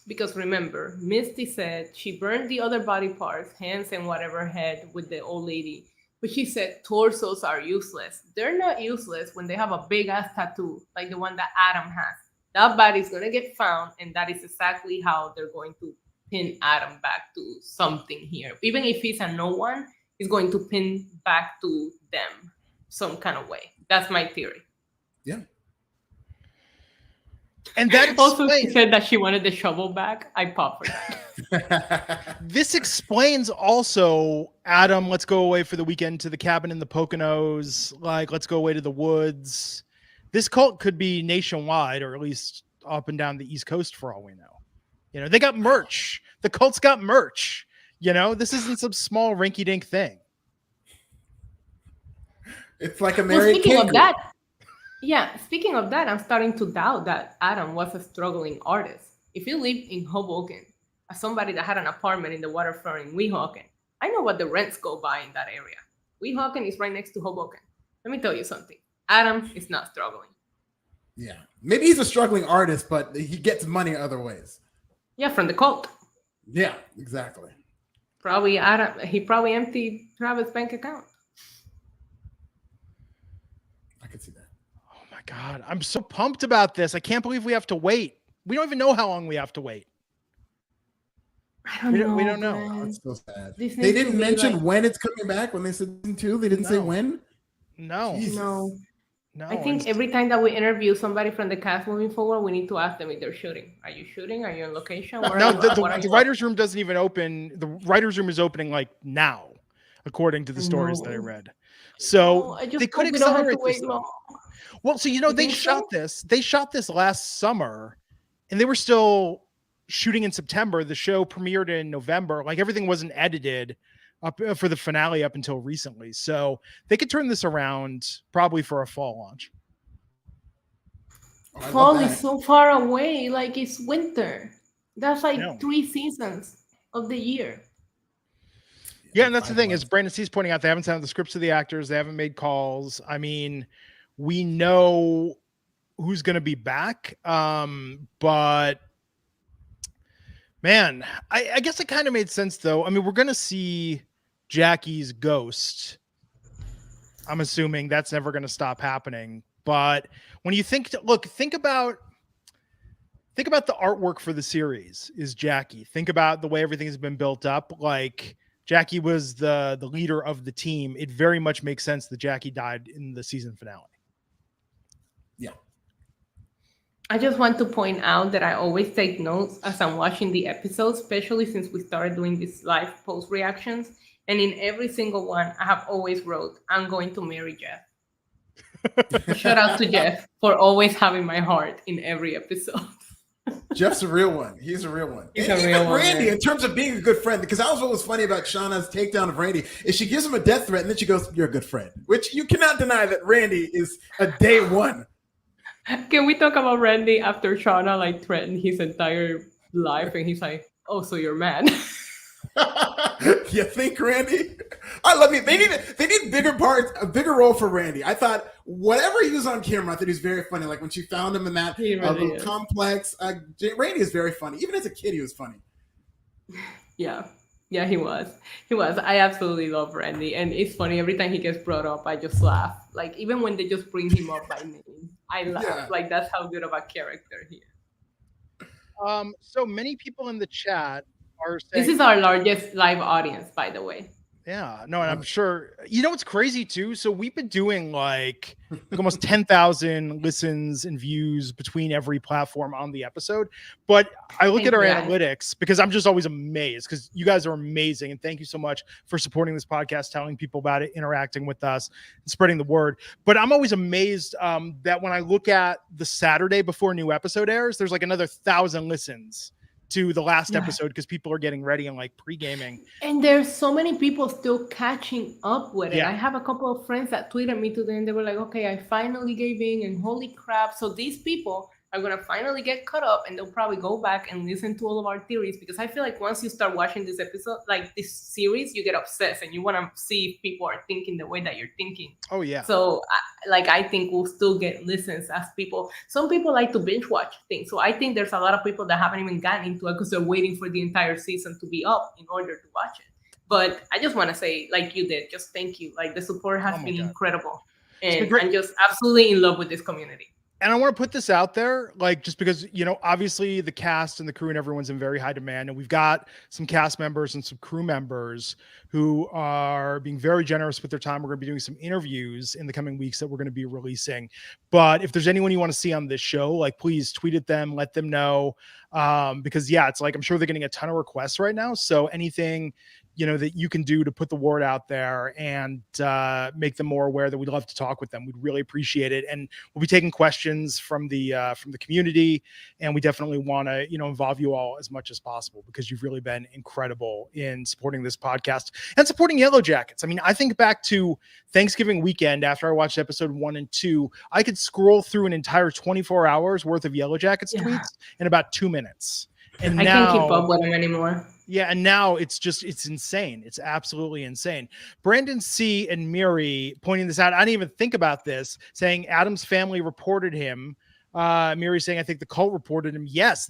because remember, Misty said she burned the other body parts, hands and whatever head with the old lady. But she said torsos are useless. They're not useless when they have a big ass tattoo like the one that Adam has. That body's gonna get found, and that is exactly how they're going to pin Adam back to something here. Even if he's a no one, he's going to pin back to them some kind of way. That's my theory. Yeah. and that Also, she explains. said that she wanted the shovel back. I pop for that. This explains also Adam. Let's go away for the weekend to the cabin in the Poconos. Like, let's go away to the woods. This cult could be nationwide, or at least up and down the East Coast, for all we know. You know, they got merch. The cult's got merch. You know, this isn't some small rinky-dink thing. It's like a Well, married speaking of kangaroo. that, yeah, speaking of that, I'm starting to doubt that Adam was a struggling artist. If you live in Hoboken, as somebody that had an apartment in the waterfront in Weehawken, I know what the rents go by in that area. Weehawken is right next to Hoboken. Let me tell you something. Adam is not struggling. Yeah. Maybe he's a struggling artist, but he gets money other ways. Yeah, from the cult. Yeah, exactly. Probably Adam. He probably emptied Travis' bank account. I can see that. Oh my God. I'm so pumped about this. I can't believe we have to wait. We don't even know how long we have to wait. I don't We know. don't- we don't know. Glenn. Oh, it's so sad. This They needs to didn't be mention like- when it's coming back when they said season 2. They didn't say No. when. No. Jesus. No. No. I think it's- every time that we interview somebody from the cast moving forward, we need to ask them if they're shooting. Are you shooting? Are you on location? Where No, are you the, at? What are the you writer's room doesn't even open. The writer's room is opening like now, according to the stories that I No. read. So Oh, I just they could hope we don't have to accelerate this. wait long. Well, so you know You they think shot so? this. They shot this last summer, and they were still shooting in September. The show premiered in November. Like everything wasn't edited up for the finale up until recently. So they could turn this around probably for a fall launch. Oh, I love Fall that. is so far away. Like it's winter. That's like No. 3 seasons of the year. Yeah, and that's the 5 thing, as months. Brandon C's pointing out, they haven't sent out the scripts to the actors, they haven't made calls. I mean, we know who's going to be back, but man, I guess it kind of made sense though. I mean, we're going to see Jackie's ghost. I'm assuming that's never going to stop happening. But when you think about the artwork for the series is Jackie. Think about the way everything has been built up. Like Jackie was the leader of the team. It very much makes sense that Jackie died in the season finale. Yeah. I just want to point out that I always take notes as I'm watching the episodes, especially since we started doing these live post reactions. And in every single one, I have always wrote, I'm going to marry Jeff. Shout out to Jeff for always having my heart in every episode. Jeff's a real one. He's a real one. He's And a even real one, Randy, man. in terms of being a good friend, because that was what was funny about Shauna's takedown of Randy, is she gives him a death threat and then she goes, "You're a good friend," which you cannot deny that Randy is a day one. Can we talk about Randy after Shauna like threatened his entire life and he's like, oh, so you're mad? You think, Randy? I love you. They need bigger parts, a bigger role for Randy. I thought whatever he was on camera, I thought he was very funny. Like when she found him in that He really little is. complex. Randy is very funny. Even as a kid, he was funny. Yeah. Yeah, he was. He was. I absolutely love Randy. And it's funny, every time he gets brought up, I just laugh. Like, even when they just bring him up by name, I laugh. Yeah. Like, that's how good of a character he is. So many people in the chat are saying This is our largest live audience, by the way. Yeah, no, and I'm sure, you know what's crazy too? So we've been doing like almost 10,000 listens and views between every platform on the episode. But I look Thank at our you, guys. analytics because I'm just always amazed because you guys are amazing. And thank you so much for supporting this podcast, telling people about it, interacting with us, and spreading the word. But I'm always amazed that when I look at the Saturday before a new episode airs, there's like another 1,000 listens to the last episode because people are getting ready and like pre-gaming. And there's so many people still catching up with it. Yeah. I have a couple of friends that tweeted me today and they were like, okay, I finally gave in and holy crap. So these people are going to finally get caught up and they'll probably go back and listen to all of our theories because I feel like once you start watching this episode, like this series, you get obsessed and you want to see if people are thinking the way that you're thinking. Oh, yeah. So I think we'll still get listens as people. Some people like to binge watch things. So I think there's a lot of people that haven't even gotten into it because they're waiting for the entire season to be up in order to watch it. But I just want to say, like you did, just thank you. Like the support has been incredible. And I'm just absolutely in love with this community. And I want to put this out there, like, just because, you know, obviously the cast and the crew and everyone's in very high demand. And we've got some cast members and some crew members who are being very generous with their time. We're going to be doing some interviews in the coming weeks that we're going to be releasing. But if there's anyone you want to see on this show, like, please tweet at them, let them know. Because, yeah, it's like, I'm sure they're getting a ton of requests right now. So anything, you know, that you can do to put the word out there and make them more aware that we'd love to talk with them. We'd really appreciate it. And we'll be taking questions from the community. And we definitely want to, you know, involve you all as much as possible because you've really been incredible in supporting this podcast and supporting Yellowjackets. I mean, I think back to Thanksgiving weekend after I watched episode 1 and 2, I could scroll through an entire 24 hours worth of Yellowjackets tweets in about 2 minutes. And I now, can't keep up with them anymore. Yeah, and now it's insane. It's absolutely insane. Brandon C. and Miri pointing this out. I didn't even think about this, saying Adam's family reported him. Miri saying, I think the cult reported him. Yes,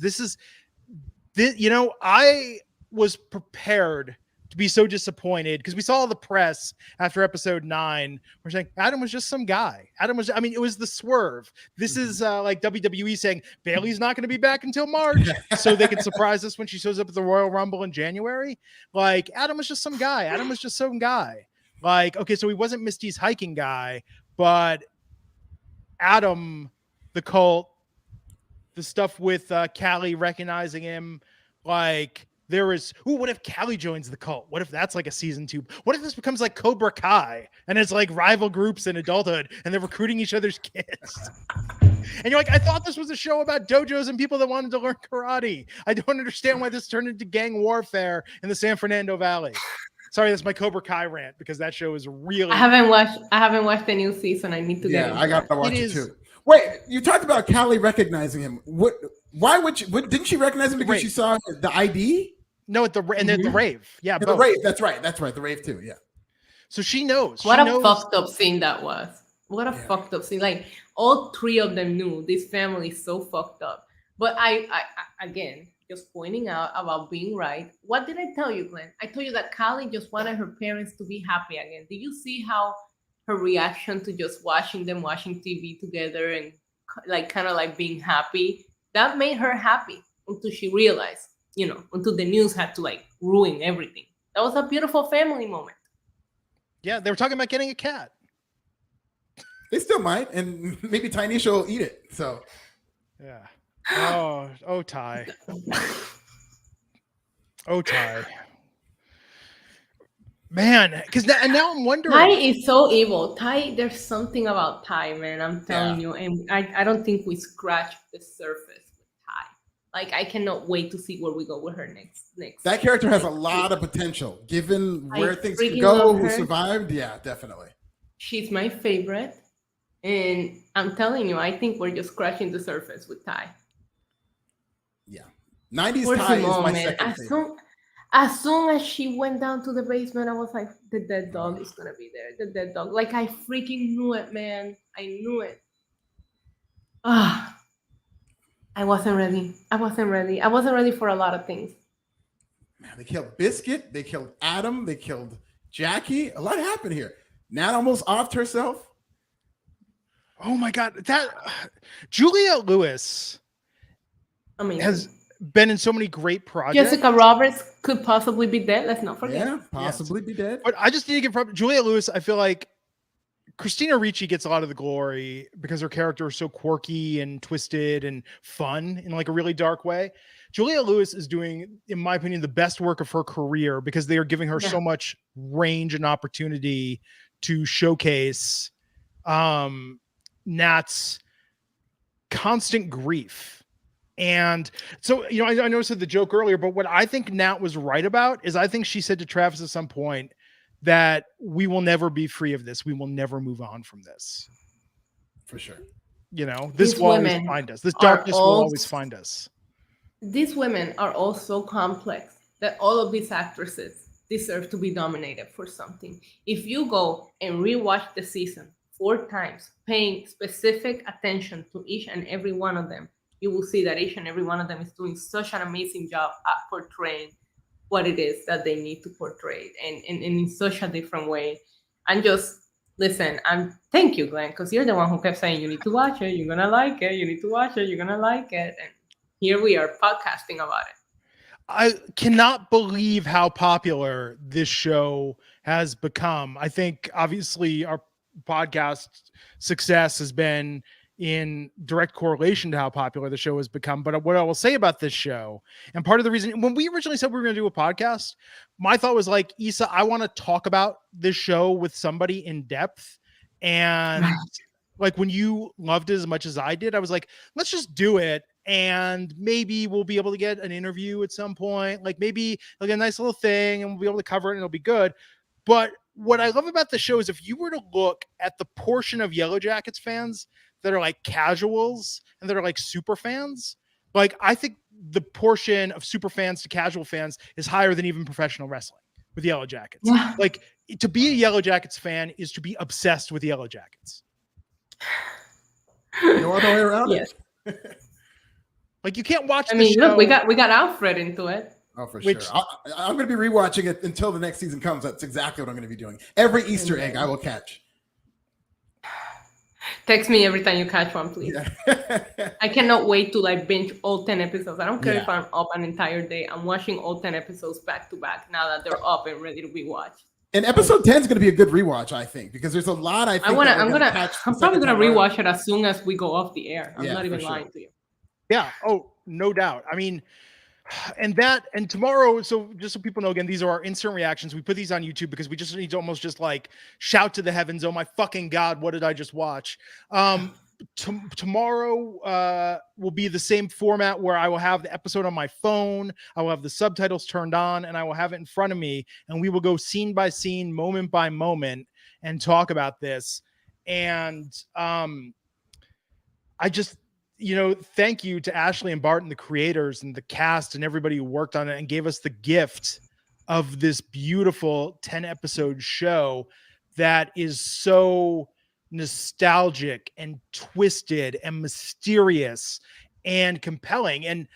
you know, I was prepared to be so disappointed because we saw the press after episode 9. We're saying Adam was just some guy. It was the swerve. This is like WWE saying Bailey's not going to be back until March so they can surprise us when she shows up at the Royal Rumble in January. Like, Adam was just some guy. Like, okay, so he wasn't Misty's hiking guy, but Adam, the cult, the stuff with Callie recognizing him, like, there is, what if Callie joins the cult? What if that's like a season 2? What if this becomes like Cobra Kai and it's like rival groups in adulthood and they're recruiting each other's kids? And you're like, I thought this was a show about dojos and people that wanted to learn karate. I don't understand why this turned into gang warfare in the San Fernando Valley. Sorry, that's my Cobra Kai rant because that show is really. I haven't watched the new season. I need to get. Yeah, I got to watch it too. Wait, you talked about Callie recognizing him. Why would didn't she recognize him because she saw the ID? No, at the rave. Yeah, the rave. That's right. The rave too. Yeah. So she knows. What a fucked up scene that was. What a fucked up scene. Like, all 3 of them knew this family is so fucked up. But I again, just pointing out about being right. What did I tell you, Glenn? I told you that Callie just wanted her parents to be happy again. Did you see how her reaction to just watching TV together and like kind of like being happy? That made her happy until she realized, you know, until the news had to like ruin everything. That was a beautiful family moment. Yeah, they were talking about getting a cat. They still might, and maybe Tynesha will eat it. So, yeah. Oh, Ty. Oh, Ty. Man, because now I'm wondering. Ty is so evil. Ty, there's something about Ty, man. I'm telling you, and I don't think we scratched the surface with Ty. Like, I cannot wait to see where we go with her next. That character has a lot of potential, given where things could go, who survived. Yeah, definitely. She's my favorite, and I'm telling you, I think we're just scratching the surface with Ty. Yeah, 90s Ty is my second favorite. As soon as she went down to the basement, I was like, the dead dog is going to be there. The dead dog. Like, I freaking knew it, man. I knew it. I wasn't ready. I wasn't ready for a lot of things. Man, they killed Biscuit. They killed Adam. They killed Jackie. A lot happened here. Nat almost offed herself. Oh, my God. That Julia Lewis been in so many great projects. Jessica Roberts could possibly be dead. Let's not forget. Yeah, possibly be dead. But I just need to give Juliette Lewis. I feel like Christina Ricci gets a lot of the glory because her character is so quirky and twisted and fun in like a really dark way. Juliette Lewis is doing, in my opinion, the best work of her career because they are giving her so much range and opportunity to showcase Nat's constant grief. And so, you know, I know I said the joke earlier, but what I think Nat was right about is I think she said to Travis at some point that we will never be free of this. We will never move on from this. For sure. You know, this will always find us. This darkness will always find us. These women are all so complex that all of these actresses deserve to be nominated for something. If you go and rewatch the season 4 times, paying specific attention to each and every one of them, you will see that each and every one of them is doing such an amazing job at portraying what it is that they need to portray and in such a different way. And just listen, and thank you, Glenn, because you're the one who kept saying you need to watch it, you're gonna like it, you need to watch it, you're gonna like it. And here we are podcasting about it. I cannot believe how popular this show has become. I think obviously our podcast success has been in direct correlation to how popular the show has become. But what I will say about this show, and part of the reason when we originally said we were going to do a podcast, my thought was like, Issa, I want to talk about this show with somebody in depth. And like when you loved it as much as I did, I was like, let's just do it. And maybe we'll be able to get an interview at some point. Like maybe like a nice little thing and we'll be able to cover it and it'll be good. But what I love about the show is if you were to look at the portion of Yellowjackets fans that are like casuals and that are like super fans, like I think the portion of super fans to casual fans is higher than even professional wrestling with Yellowjackets. Yeah. Like to be a Yellowjackets fan is to be obsessed with Yellowjackets. No other way around it. Like you can't watch. I mean, look, we got Alfred into it. Oh, for sure. I'm going to be rewatching it until the next season comes. That's exactly what I'm going to be doing. Every Easter egg I will catch. Text me every time you catch one, please. Yeah. I cannot wait to like binge all 10 episodes. I don't care if I'm up an entire day. I'm watching all 10 episodes back to back now that they're up and ready to be watched. And episode 10 is going to be a good rewatch, I think, because there's a lot I'm probably going to rewatch it as soon as we go off the air. I'm not even lying to you. Yeah. Oh, no doubt. I mean, and tomorrow, so just so people know, again, these are our instant reactions. We put these on YouTube because we just need to almost just like shout to the heavens, oh my fucking God, what did I just watch? Tomorrow will be the same format where I will have the episode on my phone, I will have the subtitles turned on, and I will have it in front of me, and we will go scene by scene, moment by moment, and talk about this. And I just, you know, thank you to Ashley and Barton, the creators and the cast and everybody who worked on it and gave us the gift of this beautiful 10-episode show that is so nostalgic and twisted and mysterious and compelling. And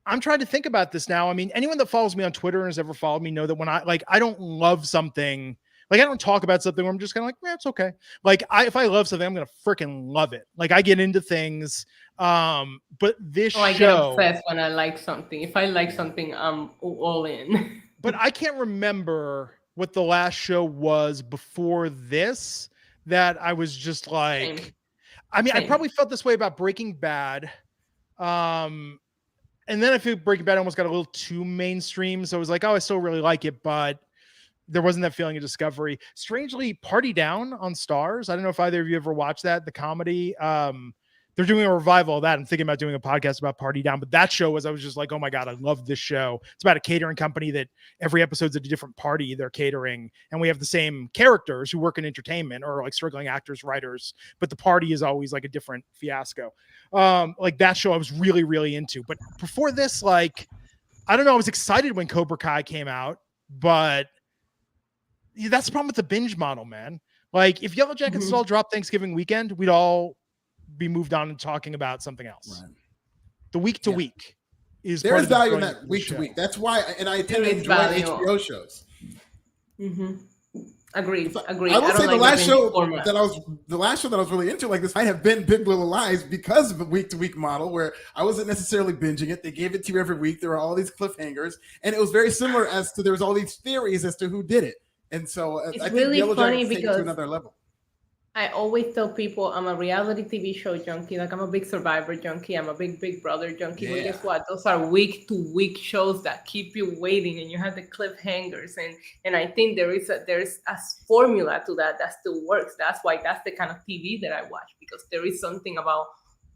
I'm trying to think about this now. I mean, anyone that follows me on Twitter and has ever followed me know that when I don't love something, like I don't talk about something where I'm just kind of like, it's okay. Like if I love something, I'm going to freaking love it. Like I get into things. But this show, I get obsessed when I like something. If I like something, I'm all in. But I can't remember what the last show was before this that I was just like, Same. I mean, I probably felt this way about Breaking Bad. And then I feel Breaking Bad almost got a little too mainstream. So I was like, oh, I still really like it, but there wasn't that feeling of discovery. Strangely, Party Down on Starz. I don't know if either of you ever watched that, the comedy. They're doing a revival of that. I'm thinking about doing a podcast about Party Down, but that show was, I was just like, oh my God, I love this show. It's about a catering company that every episode's at a different party they're catering. And we have the same characters who work in entertainment or like struggling actors, writers, but the party is always like a different fiasco. Like that show I was really, really into. But before this, like, I don't know, I was excited when Cobra Kai came out, but that's the problem with the binge model, man. Like if Yellowjackets all dropped Thanksgiving weekend, we'd all be moved on and talking about something else. Right. The week to week is there's value in that week to week. That's why, and I tend to enjoy HBO shows. Agreed. Agreed. I will say don't the like last show format. that I was really into like this might have been Big Little Lies because of the week to week model where I wasn't necessarily binging it. They gave it to you every week. There were all these cliffhangers, and it was very similar as to there was all these theories as to who did it. And so It's I think really Yellowjackets funny take it to because another level. I always tell people I'm a reality TV show junkie. Like I'm a big Survivor junkie. I'm a big Big Brother junkie. But Yeah. guess what? Those are week to week shows that keep you waiting, and you have the cliffhangers. And I think there's a formula to that still works. That's why that's the kind of TV that I watch, because there is something about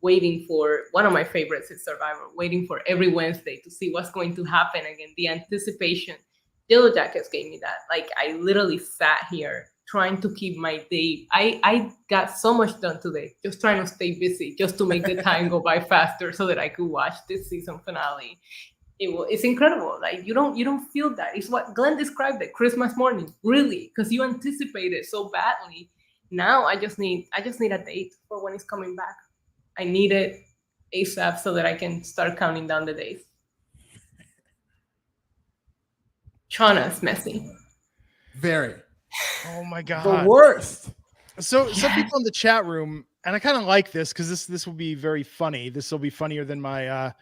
waiting for. One of my favorites is Survivor. Waiting for every Wednesday to see what's going to happen again. The anticipation. Yellowjackets gave me that. Like I literally sat here trying to keep my day. I got so much done today, just trying to stay busy, just to make the time go by faster so that I could watch this season finale. It's incredible. Like you don't feel that. It's what Glenn described it, Christmas morning, really, because you anticipate it so badly. Now I just need a date for when it's coming back. I need it ASAP so that I can start counting down the days. Shauna's messy. Very. Oh my god. The worst. So some people in the chat room, and I kind of like this because this will be very funny. This will be funnier than my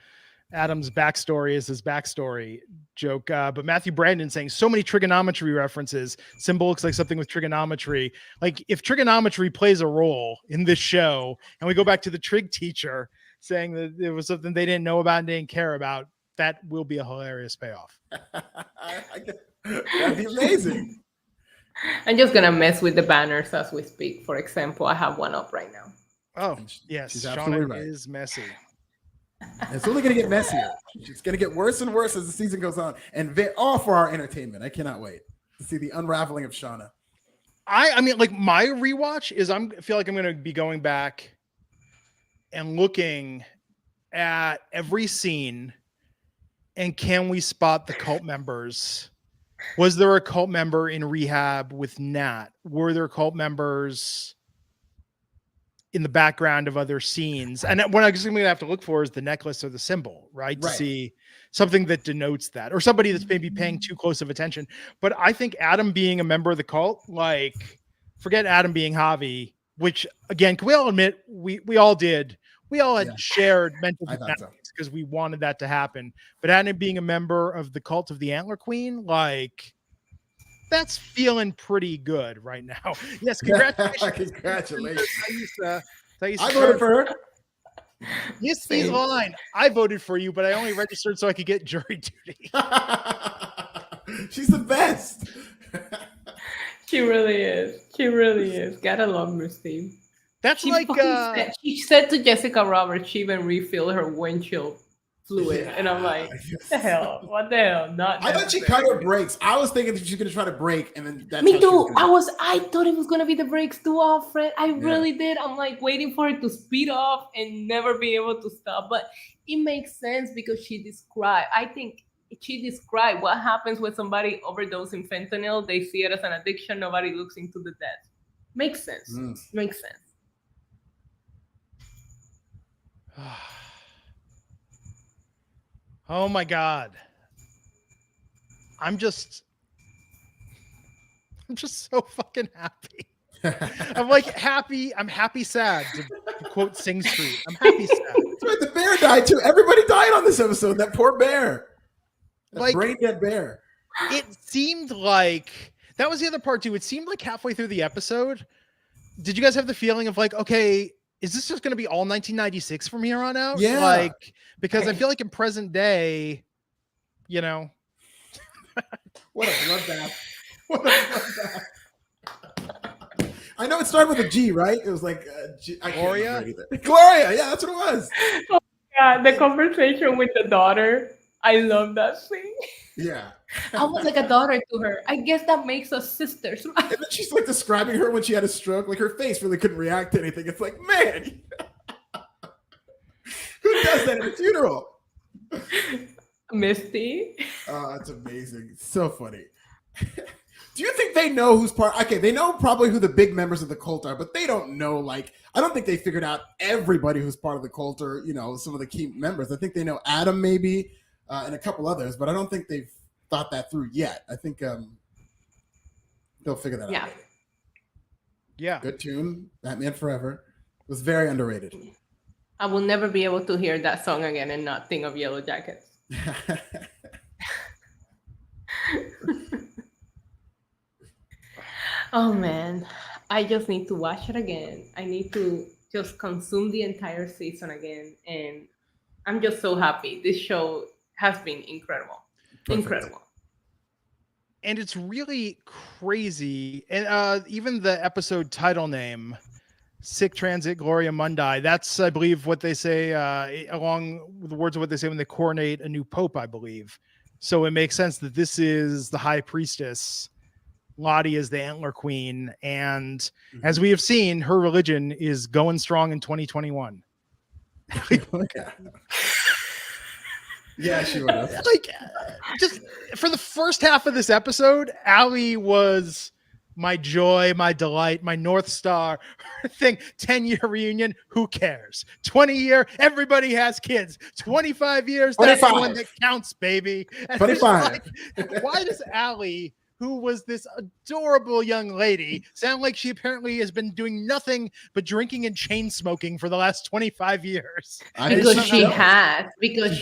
Adam's backstory is his backstory joke. But Matthew Brandon saying so many trigonometry references. Symbol looks like something with trigonometry. Like if trigonometry plays a role in this show, and we go back to the trig teacher saying that it was something they didn't know about and didn't care about, that will be a hilarious payoff. That'd be amazing. I'm just gonna mess with the banners as we speak. For example, I have one up right now. Oh, yes. She's absolutely Shauna right. is messy. It's only going to get messier. It's going to get worse and worse as the season goes on. And all for our entertainment. I cannot wait to see the unraveling of Shauna. I mean, like my rewatch is I feel like I'm going to be going back and looking at every scene and can we spot the cult members? Was there a cult member in rehab with Nat? Were there cult members in the background of other scenes? And what I'm going to have to look for is the necklace or the symbol, right? To see something that denotes that, or somebody that's maybe paying too close of attention. But I think Adam being a member of the cult, like forget Adam being Javi, which again, can we all admit we all did. We all had shared mental gymnastics because we wanted that to happen. But Adam being a member of the cult of the Antler Queen, like that's feeling pretty good right now. Yes, congratulations. Congratulations. I voted for her. Yes, he's line. I voted for you, but I only registered so I could get jury duty. She's the best. She really is. She really is. Gotta love her, Steve. That's she said to Jessica Roberts she even refilled her windshield fluid, and I'm like, what the hell? Not. I thought she cut her brakes. I was thinking that she's gonna try to brake, and then that's me too. I thought it was gonna be the brakes too, Alfred. I really did. I'm like waiting for it to speed off and never be able to stop. But it makes sense because she described. I think she described what happens when somebody overdoses fentanyl. They see it as an addiction. Nobody looks into the death. Makes sense. Makes sense. Oh my God. I'm just so fucking happy. I'm like happy. I'm happy, sad to quote Sing Street. I'm happy, sad. That's right. The bear died too. Everybody died on this episode. That poor bear. That like brain dead bear. It seemed like that was the other part too. It seemed like halfway through the episode. Did you guys have the feeling of like, okay, is this just going to be all 1996 from here on out? Yeah. Like, because I feel like in present day, you know. What a bloodbath. What a bloodbath. I know it started with a G, right? It was like Gloria? Gloria. Yeah, that's what it was. Oh, yeah, the conversation with the daughter. I love that scene. Yeah. I was like a daughter to her. I guess that makes us sisters. And then she's like describing her when she had a stroke. Like her face really couldn't react to anything. It's like, man, who does that at a funeral? Misty. Oh, that's amazing. So funny. Do you think they know who's part? Okay, they know probably who the big members of the cult are, but they don't know, like, I don't think they figured out everybody who's part of the cult or, you know, some of the key members. I think they know Adam maybe and a couple others, but I don't think they've thought that through yet. I think they'll figure that Yeah. out later. Yeah. Good tune, Batman Forever. It was very underrated. I will never be able to hear that song again and not think of Yellowjackets. Oh man, I just need to watch it again. I need to just consume the entire season again, and I'm just so happy. This show has been incredible. Perfect. Incredible. And it's really crazy. And even the episode title name, Sic Transit Gloria Mundi, that's, I believe, what they say, along with the words of what they say when they coronate a new pope, I believe. So it makes sense that this is the high priestess. Lottie is the antler queen. And as we have seen, her religion is going strong in 2021. Yeah, she would have. Like, just for the first half of this episode, Allie was my joy, my delight, my North Star thing. 10-year reunion, who cares? 20-year, everybody has kids. 25 years, that's the one that counts, baby. And 25. like, why does Allie, who was this adorable young lady, sound like she apparently has been doing nothing but drinking and chain smoking for the last 25 years? Because she has. Because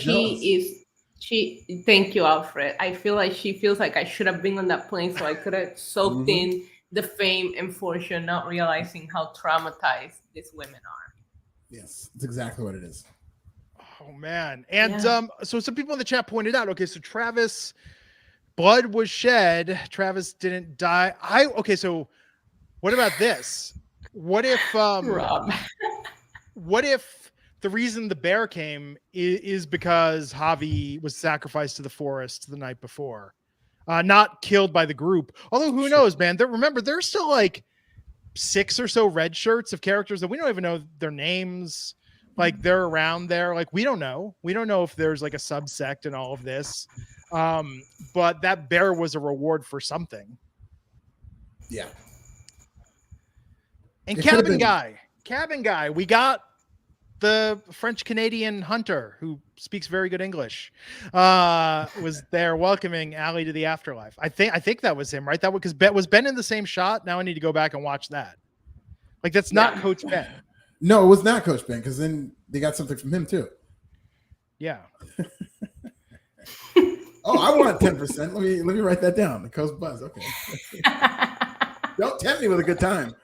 she thank you, Alfred. I feel like she feels like I should have been on that plane so I could have soaked in the fame and fortune, not realizing how traumatized these women are. Yes, that's exactly what it is. Oh man. And so some people in the chat pointed out, okay, so Travis, blood was shed. Travis didn't die. So what about this? What if Rob. what if the reason the bear came is because Javi was sacrificed to the forest the night before, not killed by the group? Although who knows, man? Remember, there's still like 6 or so red shirts of characters that we don't even know their names. Like they're around there. Like we don't know if there's like a subsect in all of this. But that bear was a reward for something. Yeah. And cabin guy, we got the French Canadian hunter who speaks very good English, was there welcoming Allie to the afterlife. I think that was him, right? That because was Ben in the same shot. Now I need to go back and watch that. Like that's not Coach Ben. No, it was not Coach Ben, because then they got something from him too. Yeah. Oh, I want 10%. Let me write that down. The Coast Buzz. Okay. Don't tempt me with a good time.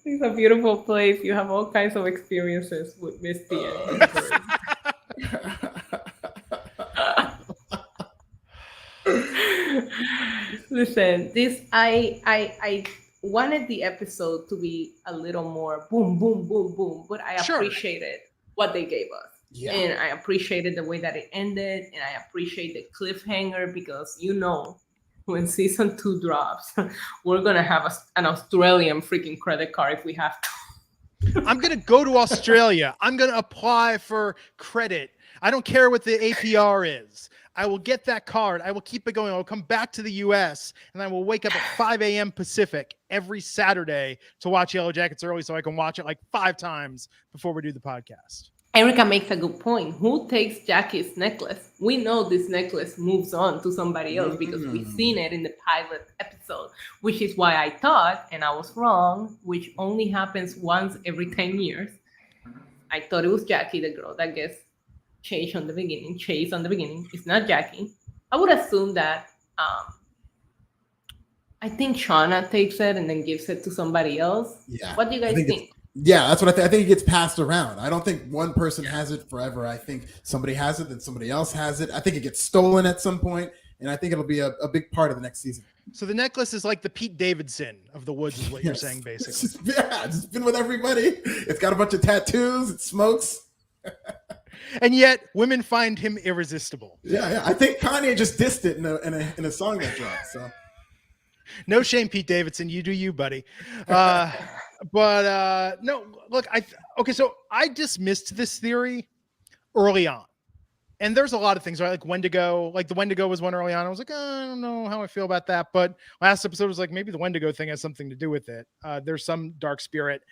It's a beautiful place. You have all kinds of experiences with Misty and Listen, this I wanted the episode to be a little more boom, boom, boom, boom, but I appreciated what they gave us. Yeah. And I appreciated the way that it ended, and I appreciate the cliffhanger because when season 2 drops, we're gonna have an Australian freaking credit card if we have to. I'm gonna go to Australia. I'm gonna apply for credit. I don't care what the APR is. I will get that card. I will keep it going. I'll come back to the US and I will wake up at 5 a.m. Pacific every Saturday to watch Yellowjackets early so I can watch it like 5 times before we do the podcast. Erica makes a good point. Who takes Jackie's necklace? We know this necklace moves on to somebody else because we've seen it in the pilot episode, which is why I thought, and I was wrong, which only happens once every 10 years. I thought it was Jackie, the girl that gets chased on the beginning. It's not Jackie. I would assume that I think Shauna takes it and then gives it to somebody else. Yeah. What do you guys think? Yeah, that's what I think. I think it gets passed around. I don't think one person has it forever. I think somebody has it, then somebody else has it. I think it gets stolen at some point, and I think it'll be a big part of the next season. So the necklace is like the Pete Davidson of the woods, is what you're saying, basically. It's been with everybody. It's got a bunch of tattoos. It smokes. And yet, women find him irresistible. Yeah. I think Kanye just dissed it in a song that dropped. So, no shame, Pete Davidson. You do you, buddy. No, look, so I dismissed this theory early on. And there's a lot of things, right? Like Wendigo, the Wendigo was one early on. I was like, I don't know how I feel about that. But last episode was like, maybe the Wendigo thing has something to do with it. There's some dark spirit.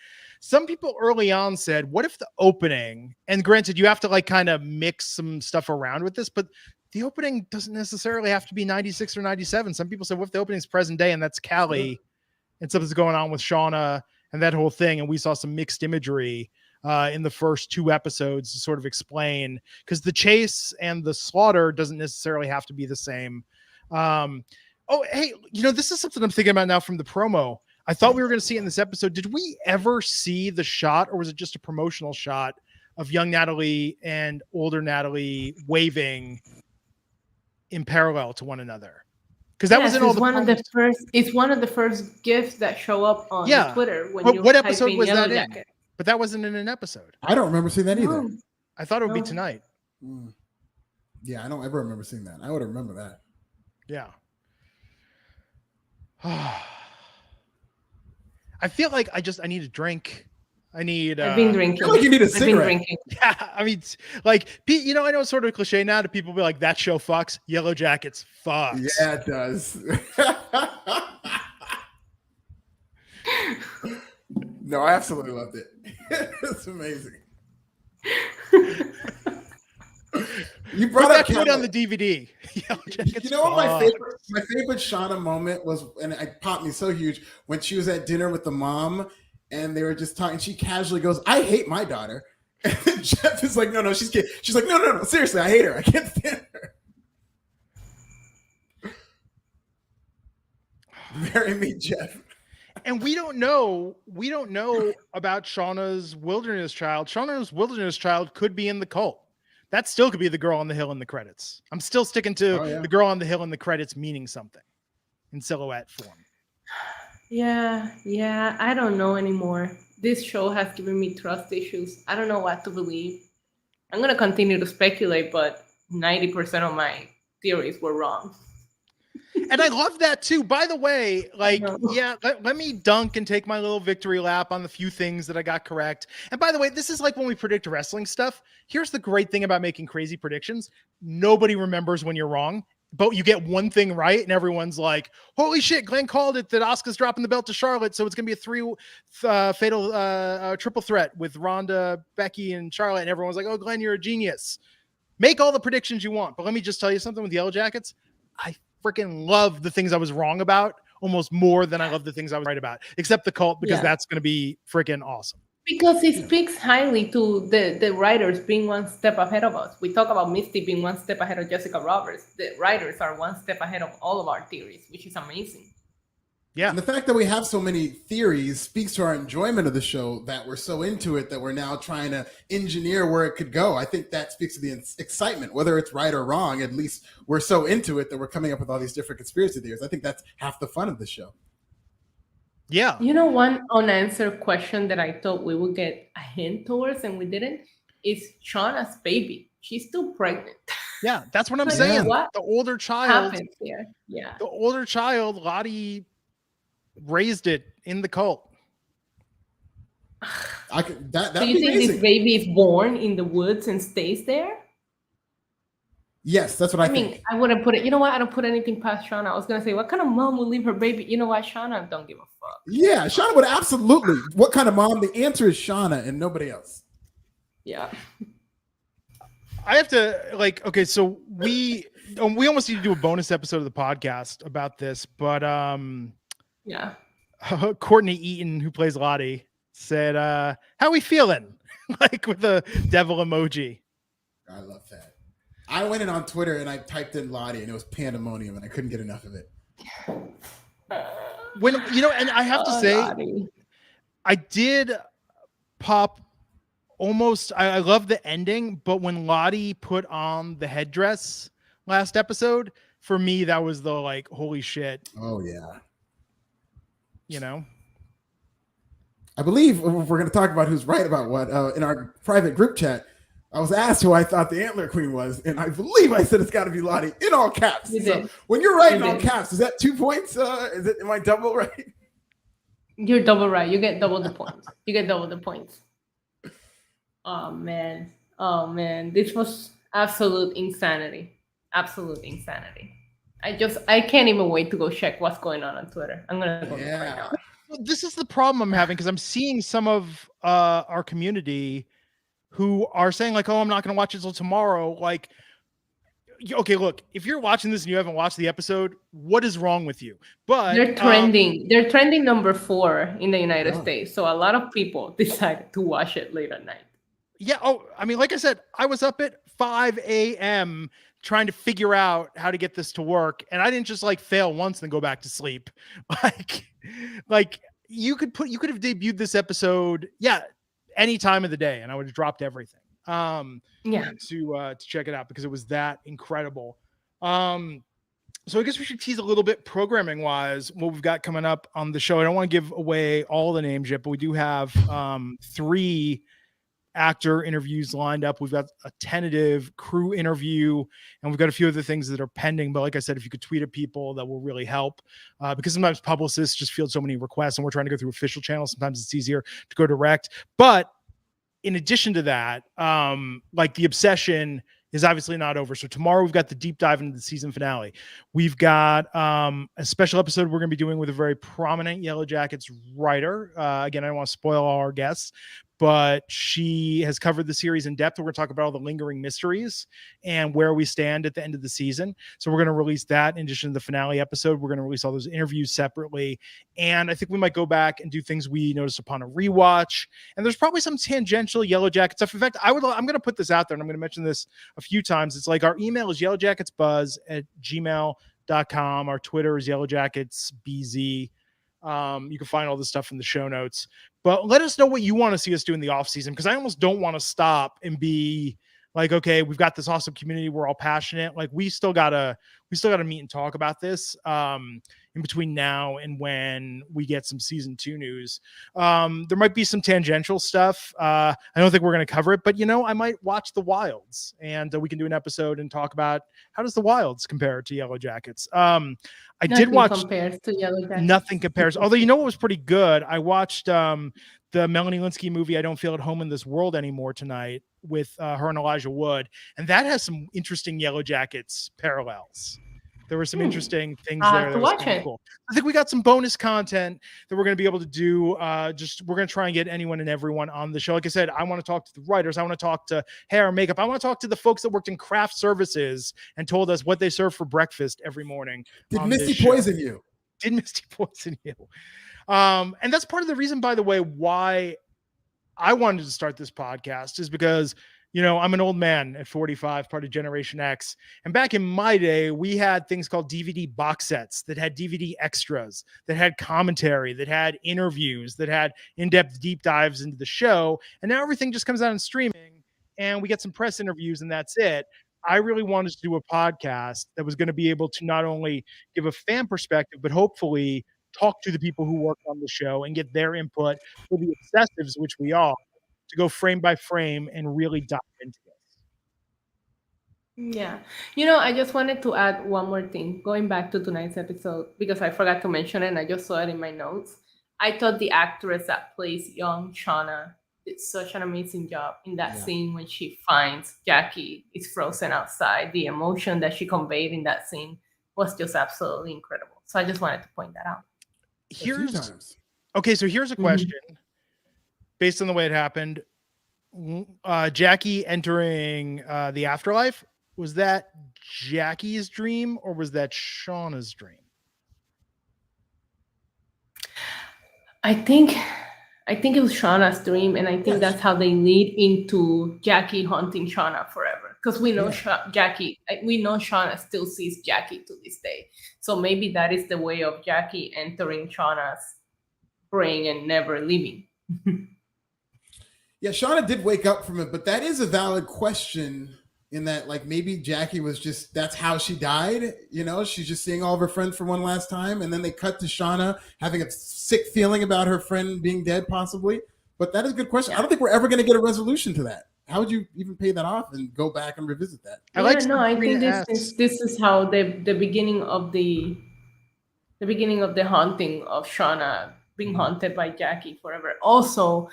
Some people early on said, what if the opening, and granted, you have to kind of mix some stuff around with this, but the opening doesn't necessarily have to be 96 or 97. Some people say, what if the opening's present day and that's Callie and something's going on with Shauna and that whole thing. And we saw some mixed imagery in the first 2 episodes to sort of explain, because the chase and the slaughter doesn't necessarily have to be the same. Oh, hey, this is something I'm thinking about now from the promo. I thought we were going to see it in this episode. Did we ever see the shot, or was it just a promotional shot of young Natalie and older Natalie waving in parallel to one another? Because that was in all the it's one of the first gifts that show up on Twitter when but you what episode was that in? Yellowjackets. But that wasn't in an episode. I don't remember seeing that either. I thought it would be tonight. Yeah, I don't ever remember seeing that. I would remember that. Yeah. I feel like I need a drink. I've been drinking. I feel like you need a cigarette. Yeah, I mean, like, I know it's sort of a cliche now to people be like, that show fucks. Yellowjackets fucks. Yeah, it does. No, I absolutely loved it. It's amazing. You brought up that on the DVD. You know what my favorite Shauna moment was, and it popped me so huge, when she was at dinner with the mom and they were just talking. She casually goes, "I hate my daughter." And Jeff is like, "No, she's kidding." She's like, "No, seriously, I hate her. I can't stand her." Marry me, Jeff. And we don't know about Shauna's wilderness child. Shauna's wilderness child could be in the cult. That still could be the girl on the hill in the credits. I'm still sticking to the girl on the hill in the credits meaning something in silhouette form. Yeah, I don't know anymore. This show has given me trust issues. I don't know what to believe. I'm going to continue to speculate, but 90% of my theories were wrong. And I love that too. By the way, like, let me dunk and take my little victory lap on the few things that I got correct. And by the way, this is like when we predict wrestling stuff. Here's the great thing about making crazy predictions. Nobody remembers when you're wrong, but you get one thing right. And everyone's like, holy shit, Glenn called it that Asuka's dropping the belt to Charlotte. So it's going to be a 3 fatal triple threat with Ronda, Becky, and Charlotte. And everyone's like, oh, Glenn, you're a genius. Make all the predictions you want. But let me just tell you something with Yellowjackets. I freaking love the things I was wrong about almost more than I love the things I was right about, except the cult, because that's going to be freaking awesome. Because it speaks highly to the writers being one step ahead of us. We talk about Misty being one step ahead of Jessica Roberts. The writers are one step ahead of all of our theories, which is amazing. Yeah. And the fact that we have so many theories speaks to our enjoyment of the show, that we're so into it that we're now trying to engineer where it could go. I think that speaks to the excitement, whether it's right or wrong. At least we're so into it that we're coming up with all these different conspiracy theories. I think that's half the fun of the show. Yeah. One unanswered question that I thought we would get a hint towards and we didn't is Shauna's baby. She's still pregnant. Yeah, that's what I'm saying. What the older child happens here? Yeah. The older child, Lottie raised it in the cult. So you think amazing. This baby is born in the woods and stays there? Yes, that's what I think. I wouldn't put it. You know what? I don't put anything past Shauna. I was gonna say, what kind of mom would leave her baby? You know what, Shauna? Don't give a fuck. Yeah, Shauna would absolutely. What kind of mom? The answer is Shauna and nobody else. Yeah. I have to okay. So we almost need to do a bonus episode of the podcast about this, but yeah. Courtney Eaton, who plays Lottie, said, "How we feeling?" Like with a devil emoji. I love that. I went in on Twitter and I typed in Lottie and it was pandemonium and I couldn't get enough of it. When and I have to say, Lottie. I did pop almost. I love the ending, but when Lottie put on the headdress last episode, for me that was the like, holy shit. Oh yeah. I believe if we're going to talk about who's right about what in our private group chat, I was asked who I thought the Antler Queen was, and I believe I said it's got to be Lottie in all caps. So when you're right in all caps, is that 2 points? Am I double right? You're double right. You get double the points. Oh man, this was absolute insanity. I can't even wait to go check what's going on Twitter. I'm gonna go right now. This is the problem I'm having, because I'm seeing some of our community who are saying like, oh, I'm not going to watch it until tomorrow. Like, Okay, look, if you're watching this and you haven't watched the episode, what is wrong with you? But They're trending. They're trending number 4 in the United Yeah. States. So a lot of people decided to watch it late at night. yeah, oh, I mean, like I said, I was up at 5 a.m. trying to figure out how to get this to work, and I didn't just like fail once and then go back to sleep. Like, like you could have debuted this episode, yeah, any time of the day, and I would have dropped everything. Yeah. To check it out because it was that incredible. So I guess we should tease a little bit programming wise what we've got coming up on the show. I don't want to give away all the names yet, but we do have 3 actor interviews lined up. We've got a tentative crew interview, and we've got a few other things that are pending. But like I said, if you could tweet at people, that will really help because sometimes publicists just field so many requests, and we're trying to go through official channels. Sometimes it's easier to go direct. But in addition to that, like the obsession is obviously not over. So tomorrow we've got the deep dive into the season finale. We've got a special episode we're going to be doing with a very prominent Yellowjackets writer. Again, I don't want to spoil all our guests, but she has covered the series in depth. We're going to talk about all the lingering mysteries and where we stand at the end of the season. So we're going to release that in addition to the finale episode. We're going to release all those interviews separately. And I think we might go back and do things we noticed upon a rewatch. And there's probably some tangential Yellowjacket stuff. In fact, I'm going to put this out there, and I'm going to mention this a few times. It's like our email is yellowjacketsbuzz@gmail.com. Our Twitter is yellowjacketsbz. You can find all this stuff in the show notes. But let us know what you want to see us do in the off season, because I almost don't want to stop and be like, okay, we've got this awesome community, we're all passionate. Like we still gotta meet and talk about this in between now and when we get some season 2 news. There might be some tangential stuff. I don't think we're going to cover it, but I might watch The Wilds, and we can do an episode and talk about how does The Wilds compare to Yellowjackets. I did watch compares to Yellowjackets. Nothing compares. Although what was pretty good? I watched the Melanie Linsky movie I Don't Feel at Home in This World Anymore tonight with her and Elijah Wood, and that has some interesting Yellowjackets parallels. There were some interesting things there. To watch it. Cool. I think we got some bonus content that we're going to be able to do. We're going to try and get anyone and everyone on the show. Like I said, I want to talk to the writers. I want to talk to hair and makeup. I want to talk to the folks that worked in craft services and told us what they serve for breakfast every morning. Did Misty poison you? Did Misty poison you? And that's part of the reason, by the way, why I wanted to start this podcast is because I'm an old man at 45, part of Generation X. And back in my day, we had things called DVD box sets that had DVD extras, that had commentary, that had interviews, that had in-depth deep dives into the show. And now everything just comes out in streaming, and we get some press interviews, and that's it. I really wanted to do a podcast that was going to be able to not only give a fan perspective, but hopefully talk to the people who work on the show and get their input for the obsessives, which we are, to go frame by frame and really dive into this. Yeah. I just wanted to add one more thing, going back to tonight's episode, because I forgot to mention it and I just saw it in my notes. I thought the actress that plays young Shauna did such an amazing job in that scene when she finds Jackie is frozen outside. The emotion that she conveyed in that scene was just absolutely incredible. So I just wanted to point that out. Here's a question. Based on the way it happened, Jackie entering the afterlife, was that Jackie's dream or was that Shauna's dream? I think it was Shauna's dream, and I think that's how they lead into Jackie haunting Shauna forever. Because we know Shauna still sees Jackie to this day. So maybe that is the way of Jackie entering Shauna's brain and never leaving. Yeah, Shauna did wake up from it, but that is a valid question in that, like, maybe Jackie was just, that's how she died. She's just seeing all of her friends for one last time. And then they cut to Shauna having a sick feeling about her friend being dead, possibly. But that is a good question. I don't think we're ever going to get a resolution to that. How would you even pay that off and go back and revisit that? I think this is how the beginning of the haunting of Shauna being haunted by Jackie forever. Also,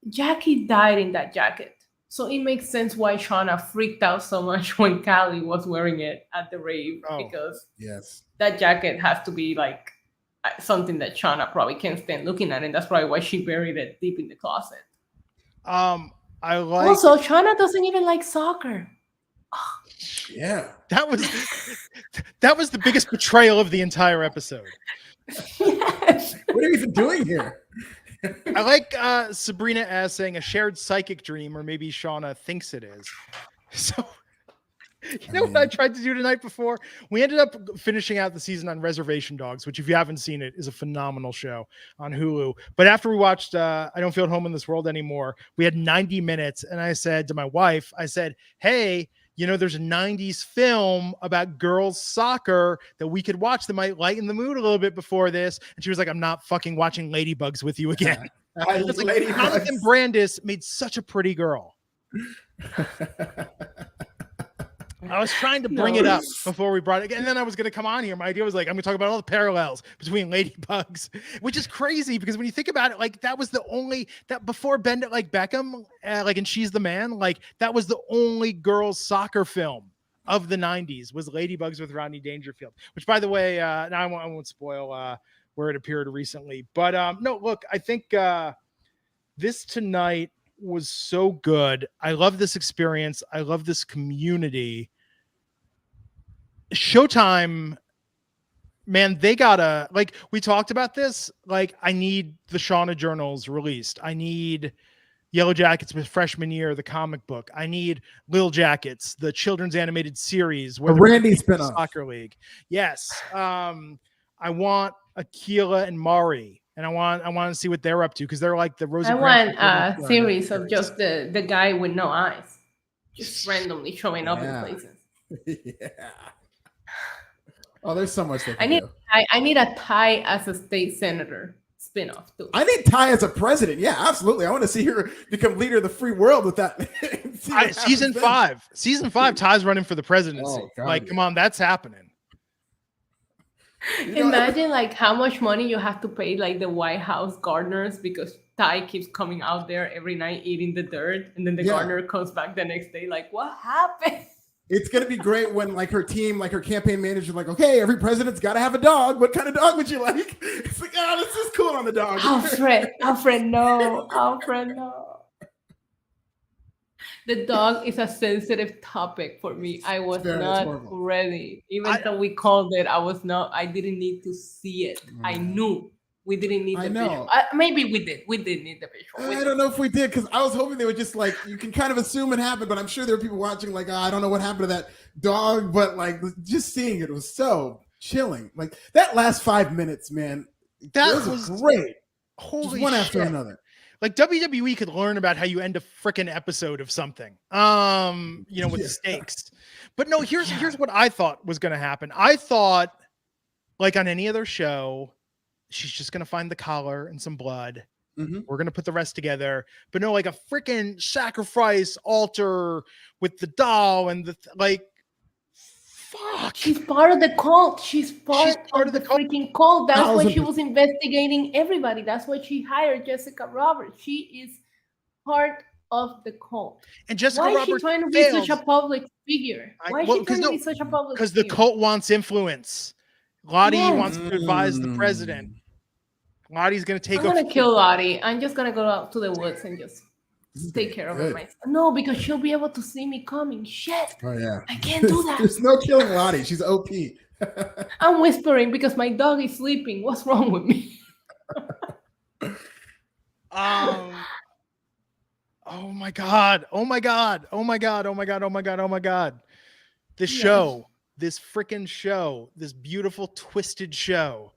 Jackie died in that jacket. So it makes sense why Shauna freaked out so much when Callie was wearing it at the rave, because that jacket has to be like something that Shauna probably can't stand looking at, and that's probably why she buried it deep in the closet. Also, Shauna doesn't even like soccer. Yeah. That was the biggest betrayal of the entire episode. Yes. What are you even doing here? I like Sabrina as saying a shared psychic dream, or maybe Shauna thinks it is. So, you know what I tried to do tonight before? We ended up finishing out the season on Reservation Dogs, which, if you haven't seen it, is a phenomenal show on Hulu. But after we watched I Don't Feel at Home in This World Anymore, we had 90 minutes. And I said to my wife, I said, hey, you know, there's a 90s film about girls soccer that we could watch that might lighten the mood a little bit before this. And she was like, I'm not fucking watching Ladybugs with you again. I It's like, Ladybugs. Jonathan Brandis made such a pretty girl. I was trying to bring it up before we brought it, and then I was going to come on here. My idea was like, I'm going to talk about all the parallels between Ladybugs, which is crazy because when you think about it, like that was the only that before Bend It Like Beckham, like and She's the Man, like that was the only girls soccer film of the 90s was Ladybugs with Rodney Dangerfield. Which, by the way, now I won't spoil where it appeared recently, but no, look, I think this tonight was so good. I love this experience. I love this community. Showtime, man, they gotta, like, we talked about this. Like, I need the Shauna journals released. I need Yellowjackets with freshman year, the comic book. I need Yellowjackets, the children's animated series, A Randy spinoff. Soccer League. Yes. I want Akila and Mari, and I want to see what they're up to because they're like the Rosie. I want a series of just the guy with no eyes, just randomly showing up in places. Yeah. Oh, there's so much they can do. I need a Ty as a state senator spinoff too. I need Ty as a president. Yeah, absolutely. I want to see her become leader of the free world with that. Season 5, Ty's running for the presidency. Oh, God, like, come on, that's happening. Imagine like how much money you have to pay like the White House gardeners because Ty keeps coming out there every night eating the dirt, and then the gardener comes back the next day like, what happened? It's gonna be great when like her team, like her campaign manager, like, okay, every president's got to have a dog. What kind of dog would you like? It's like, oh, this is cool on the dog. Alfred, no. The dog is a sensitive topic for me. I was not ready. Even though we called it, I didn't need to see it. I knew we didn't need the visual. Maybe we did. We did need the visual. I don't know if we did because I was hoping they would just like, you can kind of assume it happened, but I'm sure there were people watching like, I don't know what happened to that dog, but like just seeing it was so chilling. Like that last 5 minutes, man, that was great. Holy just one shit. after another. Like WWE could learn about how you end a freaking episode of something, with the stakes. But no, here's what I thought was going to happen. I thought, like on any other show, she's just going to find the collar and some blood. Mm-hmm. We're going to put the rest together. But no, like a freaking sacrifice altar with the doll and fuck. She's part of the cult. She's part of the freaking cult. That's why she was investigating everybody. That's why she hired Jessica Roberts. She is part of the cult. And Jessica Roberts is she trying to be such a public figure? Why is she trying to be such a public figure? Because the cult wants influence. Lottie wants to advise the president. Lottie's going to take I'm going to kill Lottie. I'm just going to go out to the woods and just take care of it myself. No, because she'll be able to see me coming. Shit. Oh, yeah. I can't do that. There's no killing Lottie. She's OP. I'm whispering because my dog is sleeping. What's wrong with me? Oh my God. This show, this freaking show, this beautiful twisted show.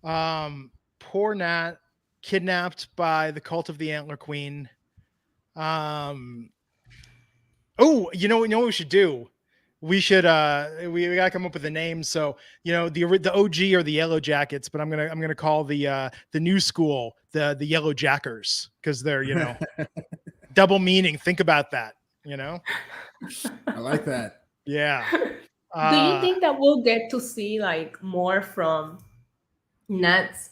Poor Nat, kidnapped by the cult of the Antler Queen. You know what we should do? We should we gotta come up with a name. So the OG or the Yellowjackets, but I'm gonna call the new school the Yellowjackers because they're double meaning. Think about that. I like that. Yeah. Do you think that we'll get to see like more from Nat's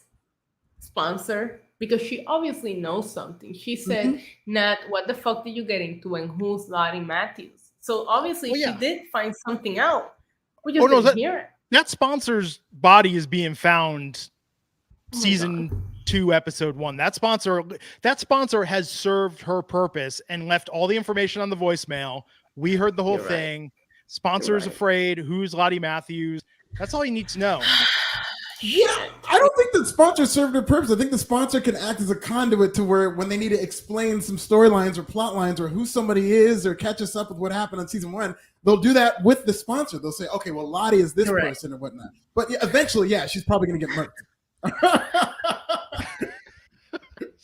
sponsor? Because she obviously knows something. She said, Nat, what the fuck did you get into and who's Lottie Matthews? So obviously she did find something out. We just didn't hear it. That sponsor's body is being found season 2, episode 1. That sponsor has served her purpose and left all the information on the voicemail. We heard the whole thing. Sponsor's Right. afraid. Who's Lottie Matthews? That's all you need to know. Yeah, I don't think the sponsor served their purpose. I think the sponsor can act as a conduit to where when they need to explain some storylines or plot lines or who somebody is or catch us up with what happened on season 1, they'll do that with the sponsor. They'll say, okay, well, Lottie is this Correct. person or whatnot. But yeah, eventually, yeah, she's probably going to get murked.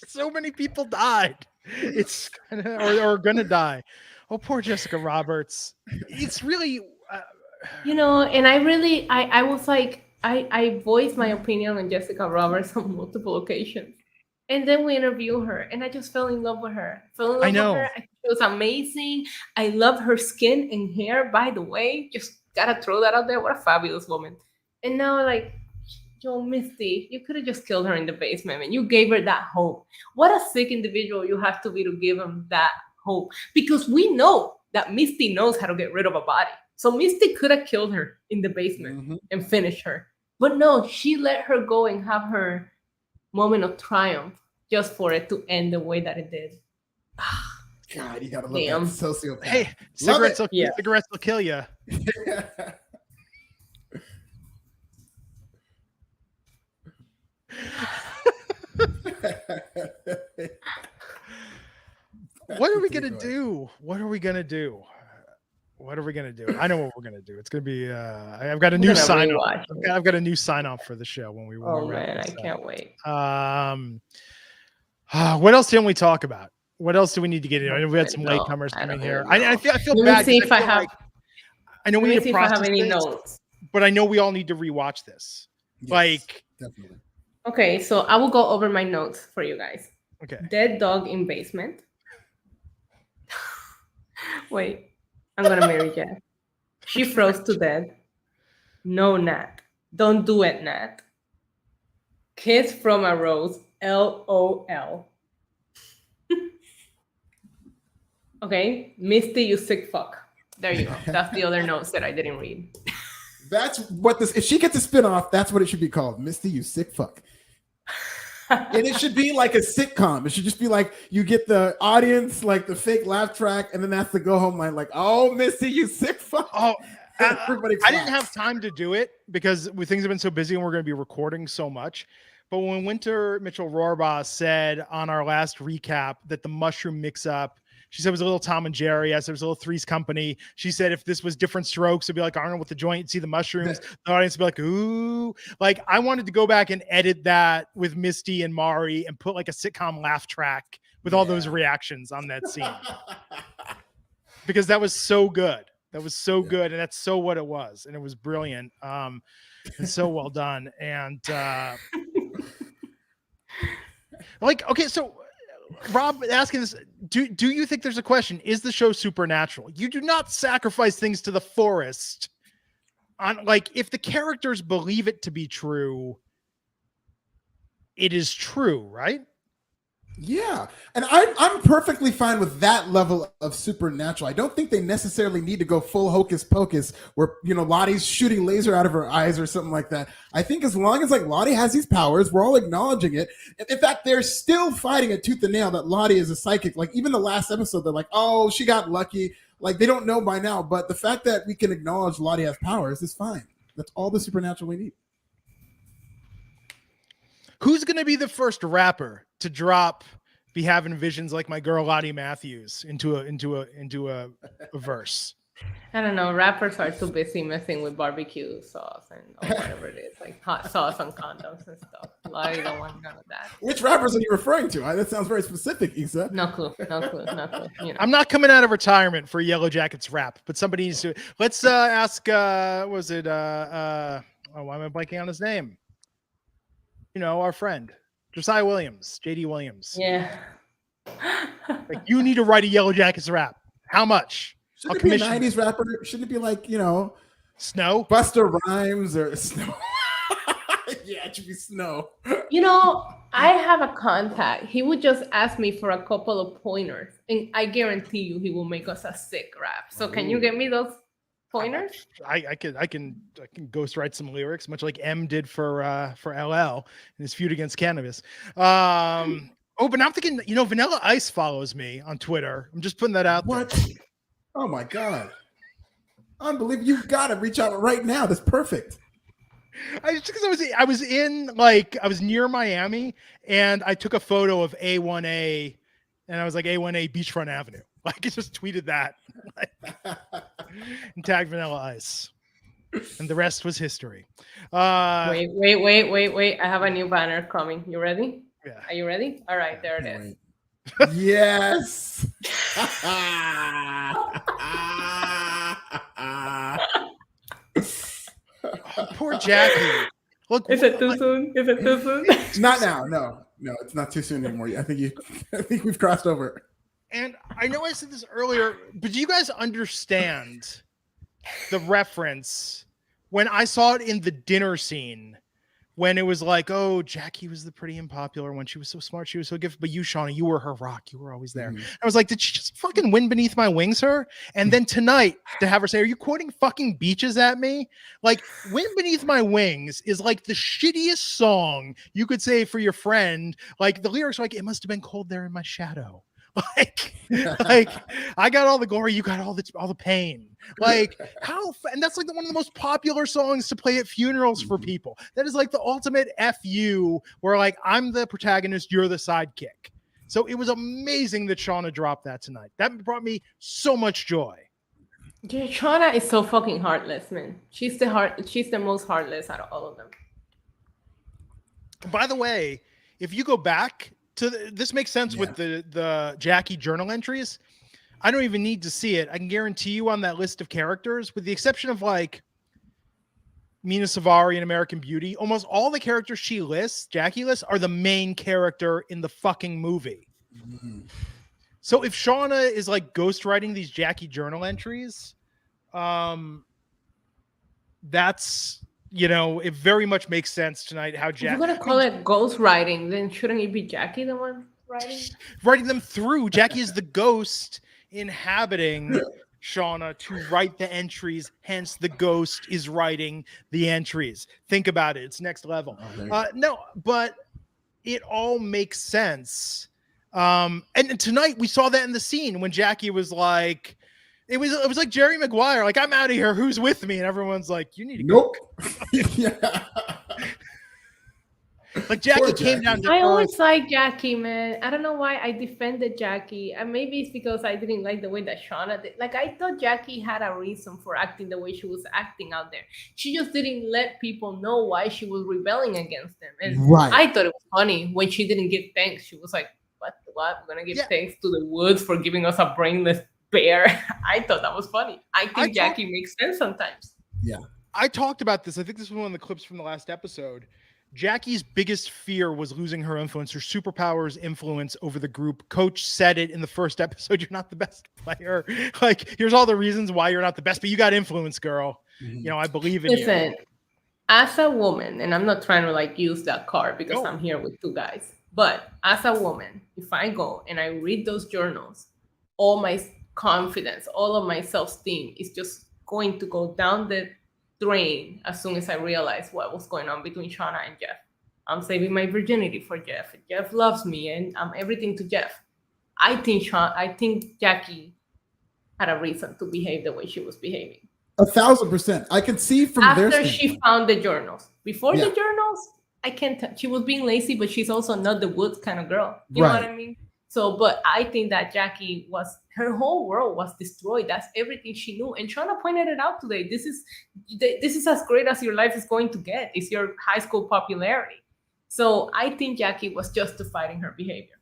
So many people died. It's or gonna die. Oh, poor Jessica Roberts. It's really, And I was like, I voiced my opinion on Jessica Roberts on multiple occasions. And then we interview her, and I just fell in love with her. I know. With her. I think she was amazing. I love her skin and hair, by the way. Just gotta throw that out there. What a fabulous woman. And now, like, yo, Misty, you could have just killed her in the basement, and you gave her that hope. What a sick individual you have to be to give him that hope. Because we know that Misty knows how to get rid of a body. So Misty could have killed her in the basement and finished her. But no, she let her go and have her moment of triumph just for it to end the way that it did. God, you gotta love that sociopath. Hey, cigarettes will kill you. What are we gonna do? What are we gonna do? What are we gonna do? I know what we're gonna do. It's gonna be. I've got a new sign off. I've got a new sign off for the show when we. Oh man, I can't wait. What else didn't we talk about? What else do we need to get in? I know we had some latecomers coming here. I feel Let bad. me see if I have. I know we need to process any this, notes. but I know we all need to rewatch this. Yes, like definitely. Okay, so I will go over my notes for you guys. Okay. Dead dog in basement. Wait, I'm gonna marry Jeff. She froze to death. No, Nat. Don't do it, Nat. Kiss from a rose. LOL. Okay, Misty, you sick fuck. There you go. That's the other notes that I didn't read. That's what this. If she gets a spinoff, that's what it should be called. Misty, you sick fuck. And it should be like a sitcom. It should just be like you get the audience, like the fake laugh track, and then that's the go home line. Like, oh, Misty, you sick fuck. Oh, everybody. I didn't have time to do it because things have been so busy and we're going to be recording so much. But when Winter Mitchell Rohrbaugh said on our last recap that the mushroom mix-up, she said it was a little Tom and Jerry. I said it was a little Three's Company. She said if this was different strokes, it'd be like Arnold with the joint, see the mushrooms. The audience would be like, ooh. Like, I wanted to go back and edit that with Misty and Mari and put like a sitcom laugh track with all those reactions on that scene. Because that was so good. That was so good. And that's so what it was. And it was brilliant. And so well done. And like, okay, so Rob asking this, do you think there's a question? Is the show supernatural? You do not sacrifice things to the forest on, like, if the characters believe it to be true, it is true, right? Yeah, and I'm perfectly fine with that level of supernatural. I don't think they necessarily need to go full hocus pocus where, you know, Lottie's shooting laser out of her eyes or something like that. I think as long as, like, Lottie has these powers, we're all acknowledging it. In fact, they're still fighting it tooth and nail that Lottie is a psychic. Like, even the last episode, they're like, oh, she got lucky. Like, they don't know by now, but the fact that we can acknowledge Lottie has powers is fine. That's all the supernatural we need. Who's going to be the first rapper to drop "Be Having Visions Like My Girl Lottie Matthews" into a verse? I don't know. Rappers are too busy messing with barbecue sauce and whatever it is, like hot sauce on condoms and stuff. Lottie don't want none of that. Which rappers are you referring to? That sounds very specific, Issa. No clue. You know. I'm not coming out of retirement for Yellowjackets rap, but somebody needs to. Let's ask. Was it? Why am I blanking on his name? You know, our friend Josiah Williams, JD Williams. Yeah. Like, you need to write a Yellowjackets rap. How much? Shouldn't it be a 90s rapper? Shouldn't it be like, you know, Snow? Busta Rhymes or Snow? Yeah, it should be Snow. You know, I have a contact. He would just ask me for a couple of pointers, and I guarantee you he will make us a sick rap. So can you get me those pointers? I can ghostwrite some lyrics, much like M did for LL in his feud against cannabis. Oh, but now I'm thinking, you know, Vanilla Ice follows me on Twitter. I'm just putting that out there. What? Oh my God. Unbelievable. You've got to reach out right now. That's perfect. I was near Miami and I took a photo of A1A and I was like A1A Beachfront Avenue. Like I just tweeted that and tagged Vanilla Ice. And the rest was history. Wait. I have a new banner coming. You ready? Yeah. Are you ready? All right, there it is. Yes. Oh, poor Jackie. Look, Is it too soon? Is it too soon? Not now. No, it's not too soon anymore. I think we've crossed over. And I know I said this earlier, but do you guys understand the reference when I saw it in the dinner scene? When it was like, oh, Jackie was the pretty unpopular one. She was so smart. She was so gifted. But you, Shauna, you were her rock. You were always there. Mm-hmm. I was like, did she just fucking win beneath my wings, her? And then tonight, to have her say, are you quoting fucking Beaches at me? Like, Wind Beneath My Wings is like the shittiest song you could say for your friend. Like, the lyrics are like, it must have been cold there in my shadow. Like I got all the glory, you got all the pain. Like and that's like one of the most popular songs to play at funerals for people. That is like the ultimate FU, where like I'm the protagonist, you're the sidekick. So it was amazing that Shauna dropped that tonight. That brought me so much joy. Yeah, Shauna is so fucking heartless, man. She's the most heartless out of all of them. By the way, if you go back to this makes sense with the Jackie journal entries. I don't even need to see it. I can guarantee you on that list of characters, with the exception of like Mina Savari in American Beauty, almost all the characters she lists, Jackie lists, are the main character in the fucking movie. Mm-hmm. So if Shauna is like ghostwriting these Jackie journal entries, that's, you know, it very much makes sense tonight how Jackie... If you're going to call it ghost writing, then shouldn't it be Jackie the one writing? Writing them through. Jackie is the ghost inhabiting Shauna to write the entries, hence the ghost is writing the entries. Think about it. It's next level. No, but it all makes sense. And tonight we saw that in the scene when Jackie was like... It was like Jerry Maguire, like, I'm out of here, who's with me? And everyone's like, you need to go. Yeah. Like Jackie came down to I always like Jackie, man. I don't know why I defended Jackie. And maybe it's because I didn't like the way that Shauna did. Like, I thought Jackie had a reason for acting the way she was acting out there. She just didn't let people know why she was rebelling against them. And I thought it was funny when she didn't give thanks. She was like, what? We're going to give thanks to the woods for giving us a brainless bear. I thought that was funny. I think Jackie makes sense sometimes. Yeah. I talked about this. I think this was one of the clips from the last episode. Jackie's biggest fear was losing her influence, her superpowers influence over the group. Coach said it in the first episode. You're not the best player. Like, here's all the reasons why you're not the best, but you got influence, girl. Mm-hmm. You know, I believe in you. As a woman, and I'm not trying to like use that card because I'm here with two guys, but as a woman, if I go and I read those journals, all my confidence, all of my self-esteem is just going to go down the drain as soon as I realize what was going on between Shauna and Jeff. I'm saving my virginity for Jeff. Jeff loves me and I'm everything to Jeff. I think Jackie had a reason to behave the way she was behaving. 1,000%. I can see from after she found the journals. Before the journals, I can't tell. She was being lazy, but she's also not the woods kind of girl. You know what I mean? So, but I think that Jackie her whole world was destroyed. That's everything she knew. And Shauna pointed it out today. This is as great as your life is going to get. It's your high school popularity. So I think Jackie was justified in her behavior.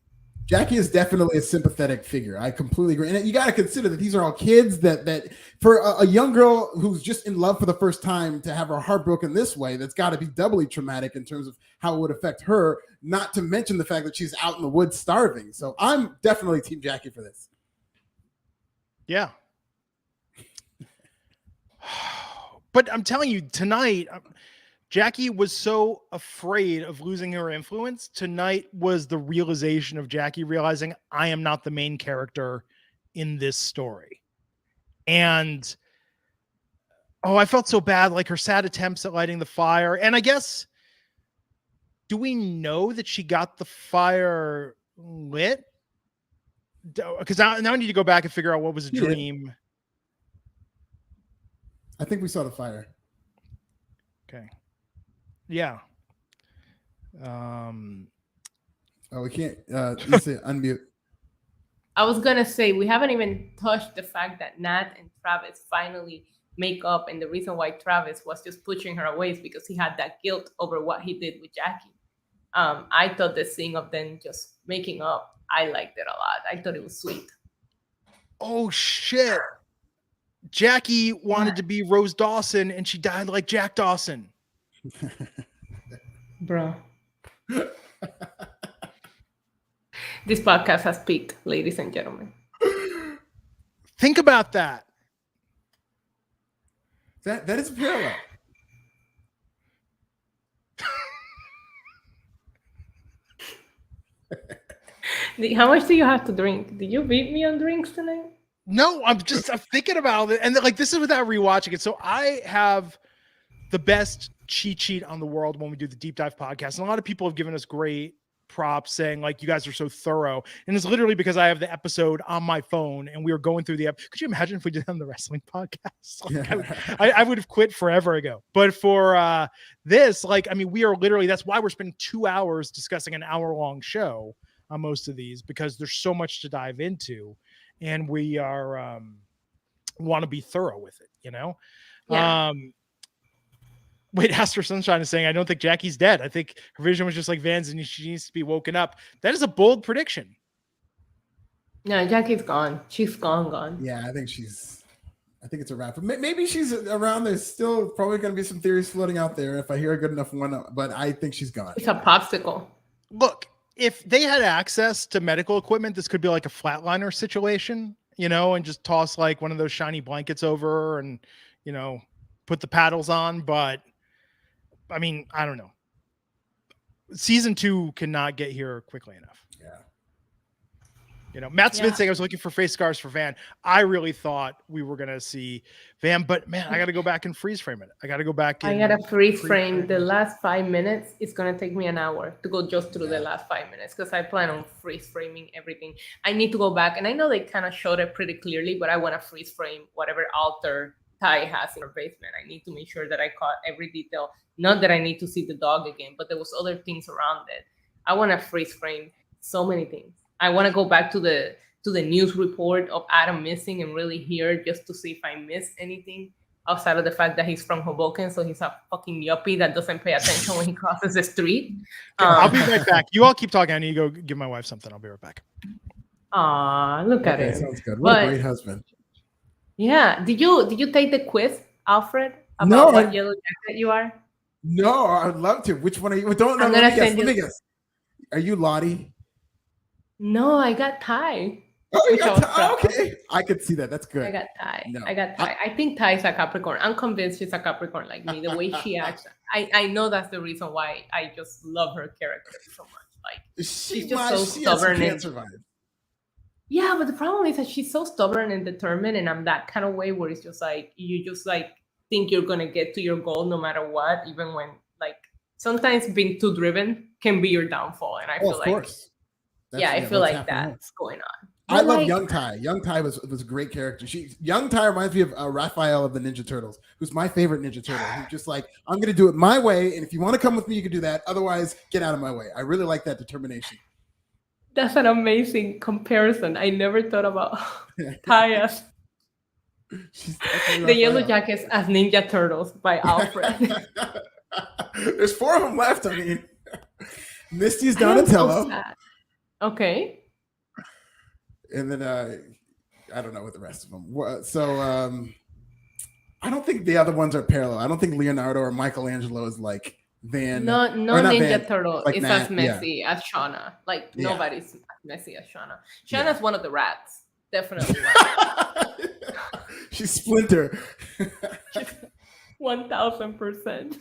Jackie is definitely a sympathetic figure. I completely agree. And you got to consider that these are all kids that for a young girl who's just in love for the first time to have her heart broken this way, that's got to be doubly traumatic in terms of how it would affect her, not to mention the fact that she's out in the woods starving. So I'm definitely Team Jackie for this. Yeah. But I'm telling you, tonight, Jackie was so afraid of losing her influence. Tonight was the realization of Jackie realizing I am not the main character in this story. And, I felt so bad, like her sad attempts at lighting the fire. And I guess, do we know that she got the fire lit? Because now I need to go back and figure out what was a dream. I think we saw the fire. Okay. Yeah. Um, Oh, we can't. Issa, unmute. I was gonna say we haven't even touched the fact that Nat and Travis finally make up, and the reason why Travis was just pushing her away is because he had that guilt over what he did with Jackie. I thought the scene of them just making up, I liked it a lot. I thought it was sweet. oh shit. Jackie wanted What? to be Rose Dawson and she died like Jack Dawson. Bro. This podcast has peaked, ladies and gentlemen. Think about that. That is a parallel. How much do you have to drink? Did you beat me on drinks tonight? No, I'm thinking about it. And like, this is without rewatching it. So I have the best cheat sheet on the world when we do the deep dive podcast. And a lot of people have given us great props saying like, you guys are so thorough. And it's literally because I have the episode on my phone and we were going through the episode. Could you imagine if we did it on the wrestling podcast? Like, I would have quit forever ago. But for this, like, I mean, we are literally, that's why we're spending 2 hours discussing an hour-long show on most of these, because there's so much to dive into. And we are want to be thorough with it, you know? Yeah. Wait, Astro Sunshine is saying, I don't think Jackie's dead. I think her vision was just like Van's and she needs to be woken up. That is a bold prediction. No, Jackie's gone. She's gone. Yeah, I think it's a wrap. Maybe she's around. There's still probably going to be some theories floating out there if I hear a good enough one, but I think she's gone. It's a popsicle. Look, if they had access to medical equipment, this could be like a flatliner situation, you know, and just toss like one of those shiny blankets over her and, you know, put the paddles on. But I mean, I don't know. Season 2 cannot get here quickly enough. Yeah. You know, Matt Smith saying I was looking for face scars for Van. I really thought we were going to see Van, but man, I got to go back and freeze frame it. I got to go back. I got to freeze frame the last 5 minutes. It's going to take me an hour to go just through the last 5 minutes because I plan on freeze framing everything. I need to go back, and I know they kind of showed it pretty clearly, but I want to freeze frame whatever altar Ty has in her basement. I need to make sure that I caught every detail. Not that I need to see the dog again, but there was other things around it. I want to freeze frame so many things. I want to go back to the news report of Adam missing and really hear just to see if I miss anything outside of the fact that he's from Hoboken, so he's a fucking yuppie that doesn't pay attention when he crosses the street. I'll be right back. You all keep talking. I need to go give my wife something. I'll be right back. Aw, look at it. Sounds good. What a great husband. Yeah. Did you take the quiz, Alfred, No, about what yellow jacket you are? No, I'd love to. Which one are you? Don't know. Let me guess. Are you Lottie? No, I got Ty. Oh, you got Ty. Okay. I could see that. That's good. I got Ty. No. I got Ty. I think Ty is a Capricorn. I'm convinced she's a Capricorn like me. The way she acts. I know that's the reason why I just love her character so much. Like she's just so stubborn and survive. Yeah, but the problem is that she's so stubborn and determined, and I'm that kind of way where it's just like you just like think you're gonna get to your goal no matter what, even when like sometimes being too driven can be your downfall. And I feel like I feel like that's going on. I love Young Ty. Young Ty was a great character. Young Ty reminds me of Raphael of the Ninja Turtles, who's my favorite Ninja Turtle. Who's just like, I'm going to do it my way, and if you want to come with me, you can do that. Otherwise, get out of my way. I really like that determination. That's an amazing comparison. I never thought about Ty as the Yellowjackets as Ninja Turtles by Alfred. There's 4 of them left. I mean, Misty's Donatello. So okay. And then I don't know what the rest of them. So I don't think the other ones are parallel. I don't think Leonardo or Michelangelo is like Van. No Ninja Turtle is as messy as Shauna. Like nobody's as messy as Shauna. Shauna's one of the rats. Definitely. She's Splinter. 1000%.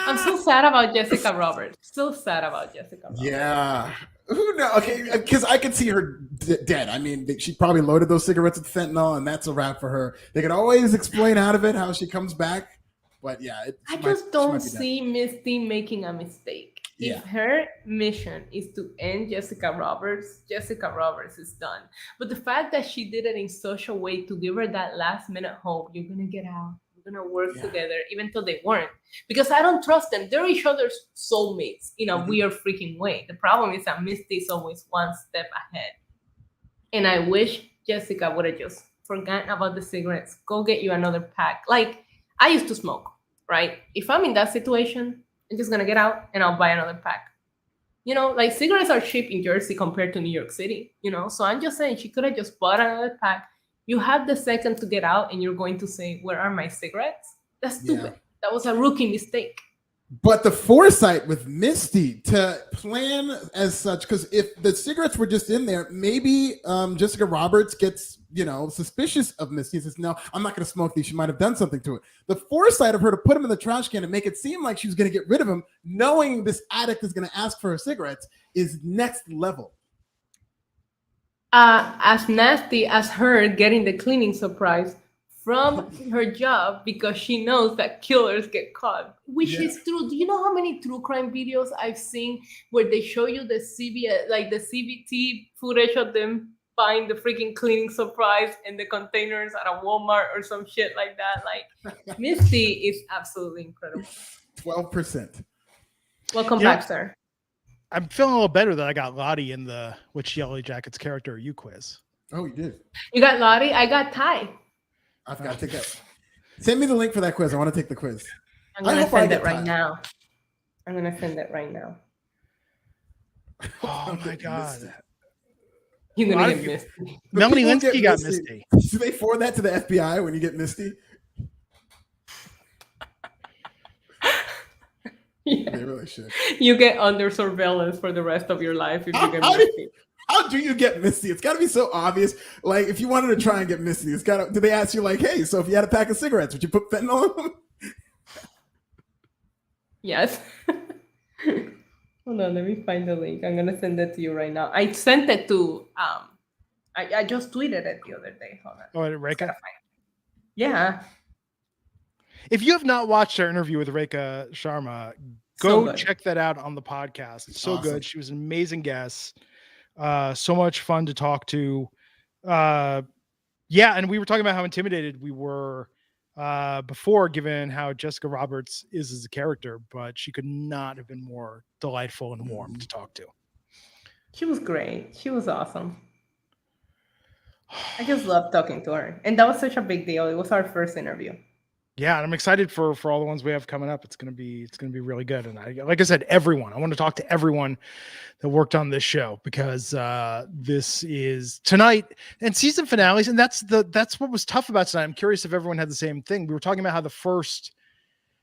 I'm so sad about Jessica Roberts. So sad about Jessica Roberts. Yeah. Who knows? Okay, because I could see her dead. I mean, she probably loaded those cigarettes with fentanyl, and that's a wrap for her. They could always explain out of it how she comes back, but yeah. I just don't see Misty making a mistake. Yeah. If her mission is to end Jessica Roberts is done. But the fact that she did it in such a way to give her that last minute hope, you're gonna get out. gonna work together, even though they weren't, because I don't trust them. They're each other's soulmates in a weird freaking way. The problem is that Misty is always one step ahead, and I wish Jessica would have just forgotten about the cigarettes. Go get you another pack. Like, I used to smoke, right? If I'm in that situation, I'm just gonna get out and I'll buy another pack. You know, like, cigarettes are cheap in Jersey compared to New York City, you know? So I'm just saying she could have just bought another pack. You have the second to get out and you're going to say, where are my cigarettes? That's stupid. That was a rookie mistake. But the foresight with Misty to plan as such, because if the cigarettes were just in there, maybe Jessica Roberts gets, suspicious of Misty and says, no, I'm not going to smoke these. She might have done something to it. The foresight of her to put them in the trash can and make it seem like she was going to get rid of them, knowing this addict is going to ask for her cigarettes, is next level. As nasty as her getting the cleaning surprise from her job because she knows that killers get caught, which is true. Do you know how many true crime videos I've seen where they show you the CBT footage of them buying the freaking cleaning supplies in the containers at a Walmart or some shit like that? Like, Misty is absolutely incredible. 12%. Welcome back, sir. I'm feeling a little better that I got Lottie in the which Yellowjackets character are you quiz. Oh, you did. You got Lottie. I got Ty. I've got to take that. Send me the link for that quiz. I want to take the quiz. I'm going to send it right now. Oh my God. You're going to get Misty. Melanie Linsky got Misty. Should they forward that to the FBI when you get Misty? Yeah. They really should. You get under surveillance for the rest of your life if you get Misty. How do you get Misty? It's got to be so obvious. Like, if you wanted to try and get Misty, it's got to. Do they ask you like, "Hey, so if you had a pack of cigarettes, would you put fentanyl in them?" Yes. Hold on, let me find the link. I'm gonna send it to you right now. I sent it to I just tweeted it the other day. Hold on. Oh, Reika? Yeah. If you have not watched our interview with Reika Sharma, go check that out on the podcast. It's so awesome. Good. She was an amazing guest. So much fun to talk to. And we were talking about how intimidated we were before, given how Jessica Roberts is as a character, but she could not have been more delightful and warm to talk to. She was great. She was awesome. I just loved talking to her. And that was such a big deal. It was our first interview. Yeah, and I'm excited for all the ones we have coming up. It's gonna be really good. And like I said, everyone. I want to talk to everyone that worked on this show because this is tonight and season finales, and that's what was tough about tonight. I'm curious if everyone had the same thing. We were talking about how the first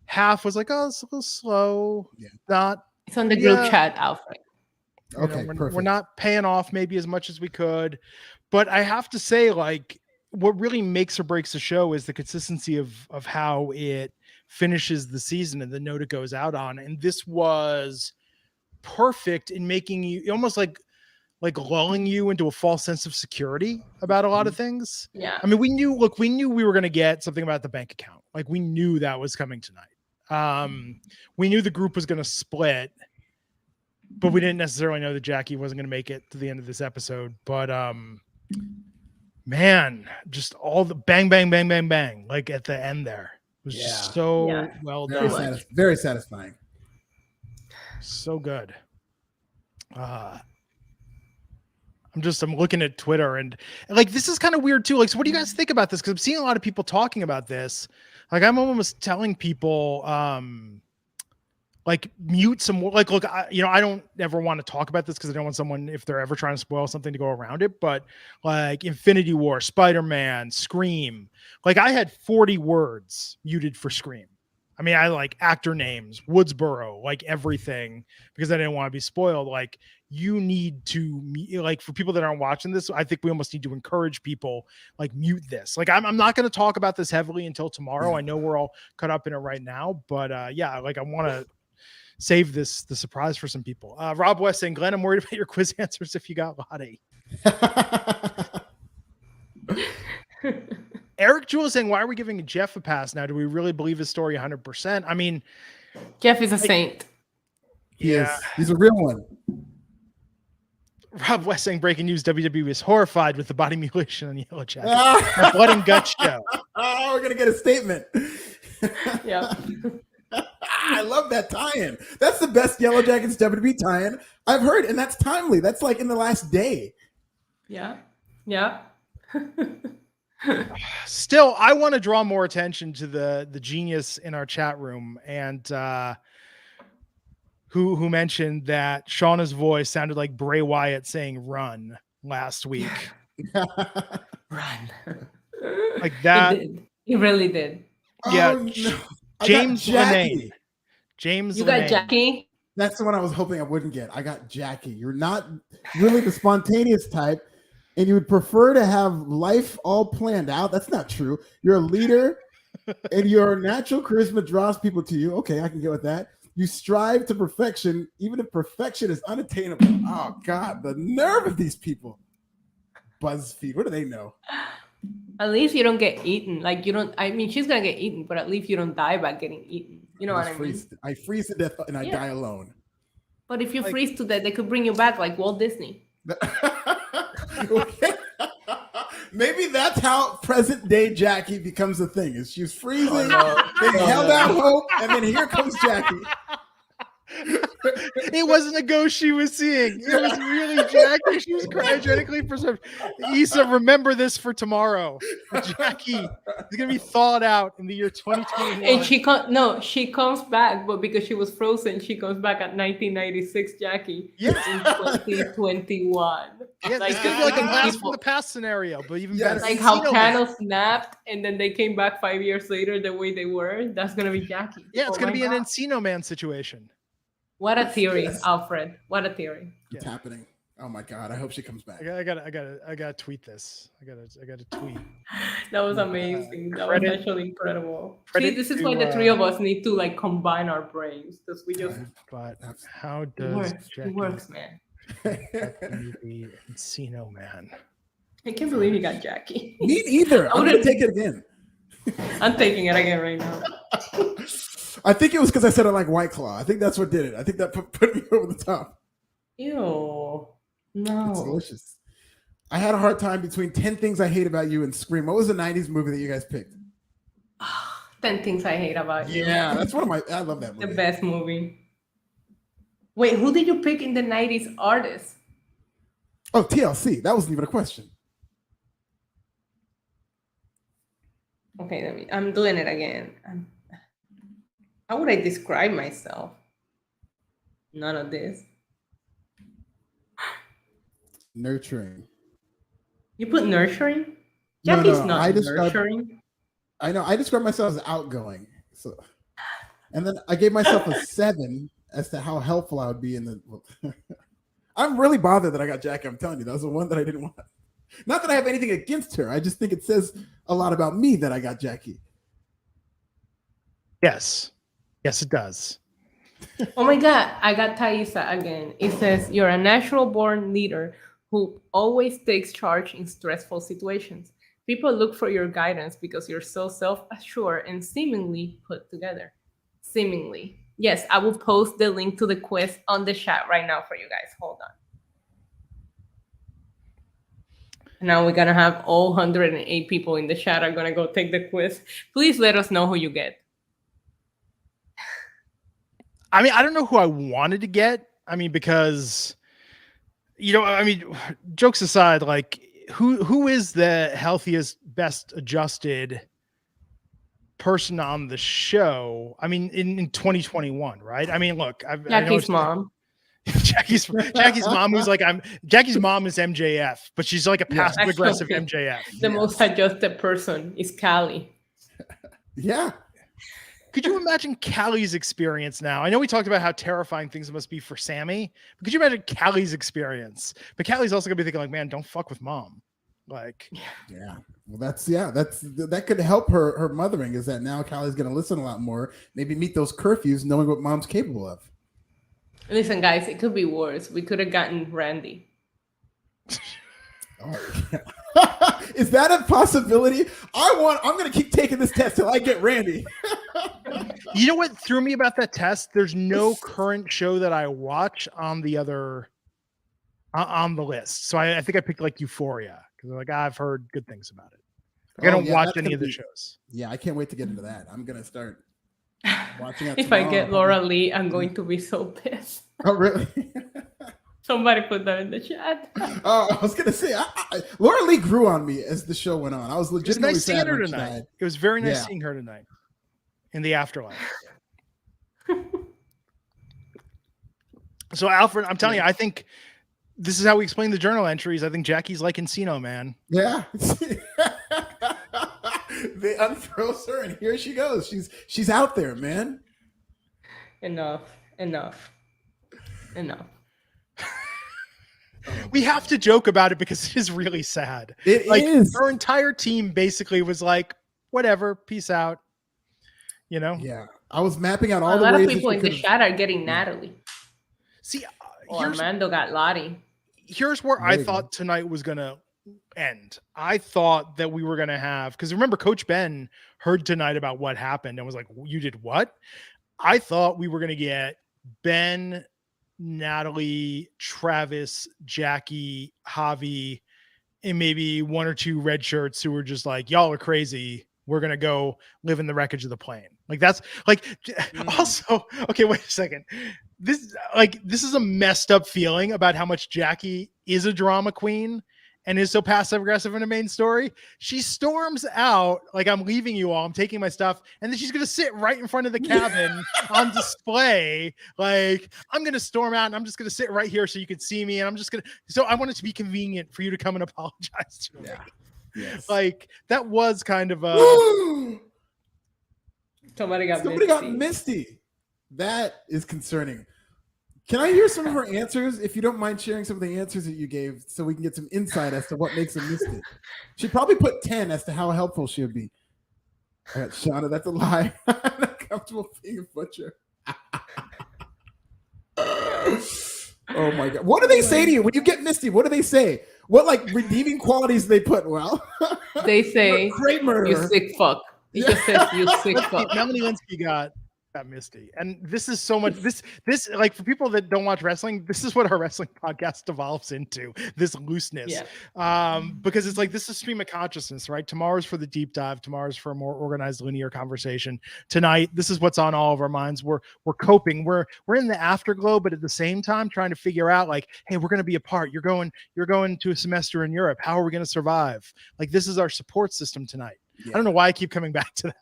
half was like, oh, it's a little slow. Yeah. It's on the group chat, Alfred. Okay, we're not paying off maybe as much as we could, but I have to say, like, what really makes or breaks the show is the consistency of how it finishes the season and the note it goes out on. And this was perfect in making you almost like lulling you into a false sense of security about a lot of things. Yeah. I mean, we knew we were going to get something about the bank account. Like, we knew that was coming tonight. We knew the group was going to split, but we didn't necessarily know that Jackie wasn't going to make it to the end of this episode. But, man, just all the bang, bang, bang, bang, bang, like at the end there was just so well done. Very satisfying. So good. I'm looking at Twitter and like, this is kind of weird too. Like, so what do you guys think about this? Cause I'm seeing a lot of people talking about this. Like, I'm almost telling people, like, mute some more. Like, look, I don't ever want to talk about this because I don't want someone, if they're ever trying to spoil something, to go around it. But like Infinity War, Spider-Man, Scream, like I had 40 words muted for Scream. I mean, I like actor names, Woodsboro, like everything, because I didn't want to be spoiled. Like, you need to, like, for people that aren't watching this, I think we almost need to encourage people, like, mute this. Like, I'm not going to talk about this heavily until tomorrow. I know we're all caught up in it right now, but like, I want to save the surprise for some people. Rob West saying, Glenn, I'm worried about your quiz answers if you got Lottie. Eric Jewell saying, why are we giving Jeff a pass now? Do we really believe his story 100%? I mean, Jeff is a saint. Yes, he's a real one. Rob West saying, breaking news, WWE is horrified with the body mutilation on Yellowjackets. The blood and guts show. Oh, we're going to get a statement. Yeah. I love that tie-in. That's the best Yellowjackets WWE tie-in I've heard, and that's timely. That's like in the last day. Yeah. Yeah. Still, I want to draw more attention to the genius in our chat room, and who mentioned that Shauna's voice sounded like Bray Wyatt saying "run" last week. Run. Like that. It did. It really did. Yeah. Oh, no. James Jackie. Lenane. James You Lenane. got Jackie? That's the one I was hoping I wouldn't get. I got Jackie. You're not really the spontaneous type, and you would prefer to have life all planned out. That's not true. You're a leader, and your natural charisma draws people to you. Okay, I can get with that. You strive to perfection, even if perfection is unattainable. Oh, God, the nerve of these people. BuzzFeed, what do they know? At least you don't get eaten. Like you don't. I mean, she's gonna get eaten, but at least you don't die by getting eaten. You know what I mean? I freeze to death and I die alone. But if you Like- freeze to death, they could bring you back like Walt Disney. Maybe that's how present day Jackie becomes a thing. Is she's freezing, they held out hope, and then here comes Jackie. It wasn't a ghost she was seeing. It was really Jackie. She was cryogenically preserved. Issa, remember this for tomorrow. Jackie is going to be thawed out in the year 2021. And she comes back, but because she was frozen, she comes back at 1996 Jackie Yes. in 2021. Yeah, Like, it's going to be like a how blast people- from the past scenario, but even Yes. better. Like how Encino Man. panels snapped and then they came back 5 years later the way they were. That's gonna be Jackie. Yeah, it's Oh going to my be an God. Encino Man situation. What a theory, Yes. Alfred. What a theory. It's happening. Oh my God! I hope she comes back. I got to tweet this. I got to tweet. That was amazing. That was credit- actually incredible. See, credit this is to, why the three of us need to like combine our brains because we just But how it does works. Jackie It works, man. be the Encino Man? I can't believe you got Jackie. Me neither. I'm gonna wouldn't- take it again. I'm taking it again right now. I think it was because I said I like White Claw. I think that's what did it. I think that put me over the top. Ew. It's No. delicious. I had a hard time between 10 Things I Hate About You and Scream. What was the 90s movie that you guys picked? 10 Things I Hate About You. Yeah, that's one of my. I love that The movie. best movie. Wait, who did you pick in the 90s artists? Oh, TLC. That wasn't even a question. Okay, I'm doing it again. How would I describe myself? None of this. Nurturing. You put nurturing? No, Jackie's no, not I describe- nurturing. I know. I describe myself as outgoing. So, and then I gave myself a 7 as to how helpful I would be in the. I'm really bothered that I got Jackie. I'm telling you, that was the one that I didn't want. Not that I have anything against her. I just think it says a lot about me that I got Jackie. Yes. Yes, it does. Oh my God, I got Thaisa again. It says, you're a natural born leader who always takes charge in stressful situations. People look for your guidance because you're so self-assured and seemingly put together. Seemingly. Yes, I will post the link to the quiz on the chat right now for you guys. Hold on. Now we're going to have all 108 people in the chat are going to go take the quiz. Please let us know who you get. I mean, I don't know who I wanted to get. I mean, because, you know, I mean, jokes aside, like who is the healthiest, best adjusted person on the show? I mean, in 2021, right? I mean, look, Jackie's mom. Jackie's mom, who's like, Jackie's mom is MJF, but she's like a passive aggressive MJF. The most adjusted person is Callie. Yeah. Could you imagine Callie's experience now? I know we talked about how terrifying things must be for Sammy, but could you imagine Callie's experience? But Callie's also gonna be thinking like, man, don't fuck with mom. Like, yeah. Well, that could help her mothering. Is that now Callie's gonna listen a lot more, maybe meet those curfews, knowing what mom's capable of. Listen, guys, it could be worse. We could have gotten Randy. Oh, yeah. Is that a possibility? I'm gonna keep taking this test till I get Randy. you know what threw me about that test? There's no current show that I watch on the other on the list. So I think I picked like Euphoria because like I've heard good things about it. Like, I don't watch that's any gonna of the be- shows. Yeah, I can't wait to get into that. I'm gonna start watching that If I get tomorrow. Laura Lee, I'm going to be so pissed. Oh, really? Somebody put that in the chat. I was gonna say, Laura Lee grew on me as the show went on. I was It was legitimately nice seeing sad her when she tonight. died. It was very nice Yeah. seeing her tonight in the afterlife. So, Alfred, I'm telling you, I think this is how we explain the journal entries. I think Jackie's like Encino, man. Yeah. They unfroze her, and here she goes. She's out there, man. Enough. We have to joke about it because it is really sad. It Like, is. her entire team basically was like, whatever, peace out. You know? Yeah. I was mapping out all A the lot ways of that people she in the could've- chat are getting Natalie. See, Or Armando got Lottie. here's where There I you thought tonight was going to end. I thought that we were going to have, because remember, Coach Ben heard tonight about what happened and was like, you did what? I thought we were going to get Ben, Natalie, Travis, Jackie, Javi, and maybe one or two red shirts who were just like, y'all are crazy. We're going to go live in the wreckage of the plane. Like, that's like, also, okay, wait a second. This is a messed up feeling about how much Jackie is a drama queen and is so passive aggressive in a main story. She storms out like, I'm leaving you all, I'm taking my stuff, and then she's gonna sit right in front of the cabin on display. Like, I'm gonna storm out and I'm just gonna sit right here so you can see me, and I'm just gonna. So I want it to be convenient for you to come and apologize to me. Yeah. Yes. Like, that was kind of a. Somebody got Misty. That is concerning. Can I hear some of her answers? If you don't mind sharing some of the answers that you gave so we can get some insight as to what makes a Misty. She probably put 10 as to how helpful she would be. I got Shauna, that's a lie. I'm not comfortable being a butcher. Oh my God. What do they say to you when you get Misty? What do they say? What like redeeming qualities do they put? Well, They say, great murderer. you sick fuck. It just says, you sick fuck. Melanie Linsky got Misty, and this is so much. This like, for people that don't watch wrestling, this is what our wrestling podcast devolves into, this looseness. Because it's like, this is stream of consciousness, right? Tomorrow's for the deep dive. Tomorrow's for a more organized, linear conversation. Tonight, this is what's on all of our minds. We're coping. We're in the afterglow, but at the same time trying to figure out, like, hey, we're going to be apart. You're going to a semester in Europe. How are we going to survive? Like, this is our support system tonight. I don't know why I keep coming back to that.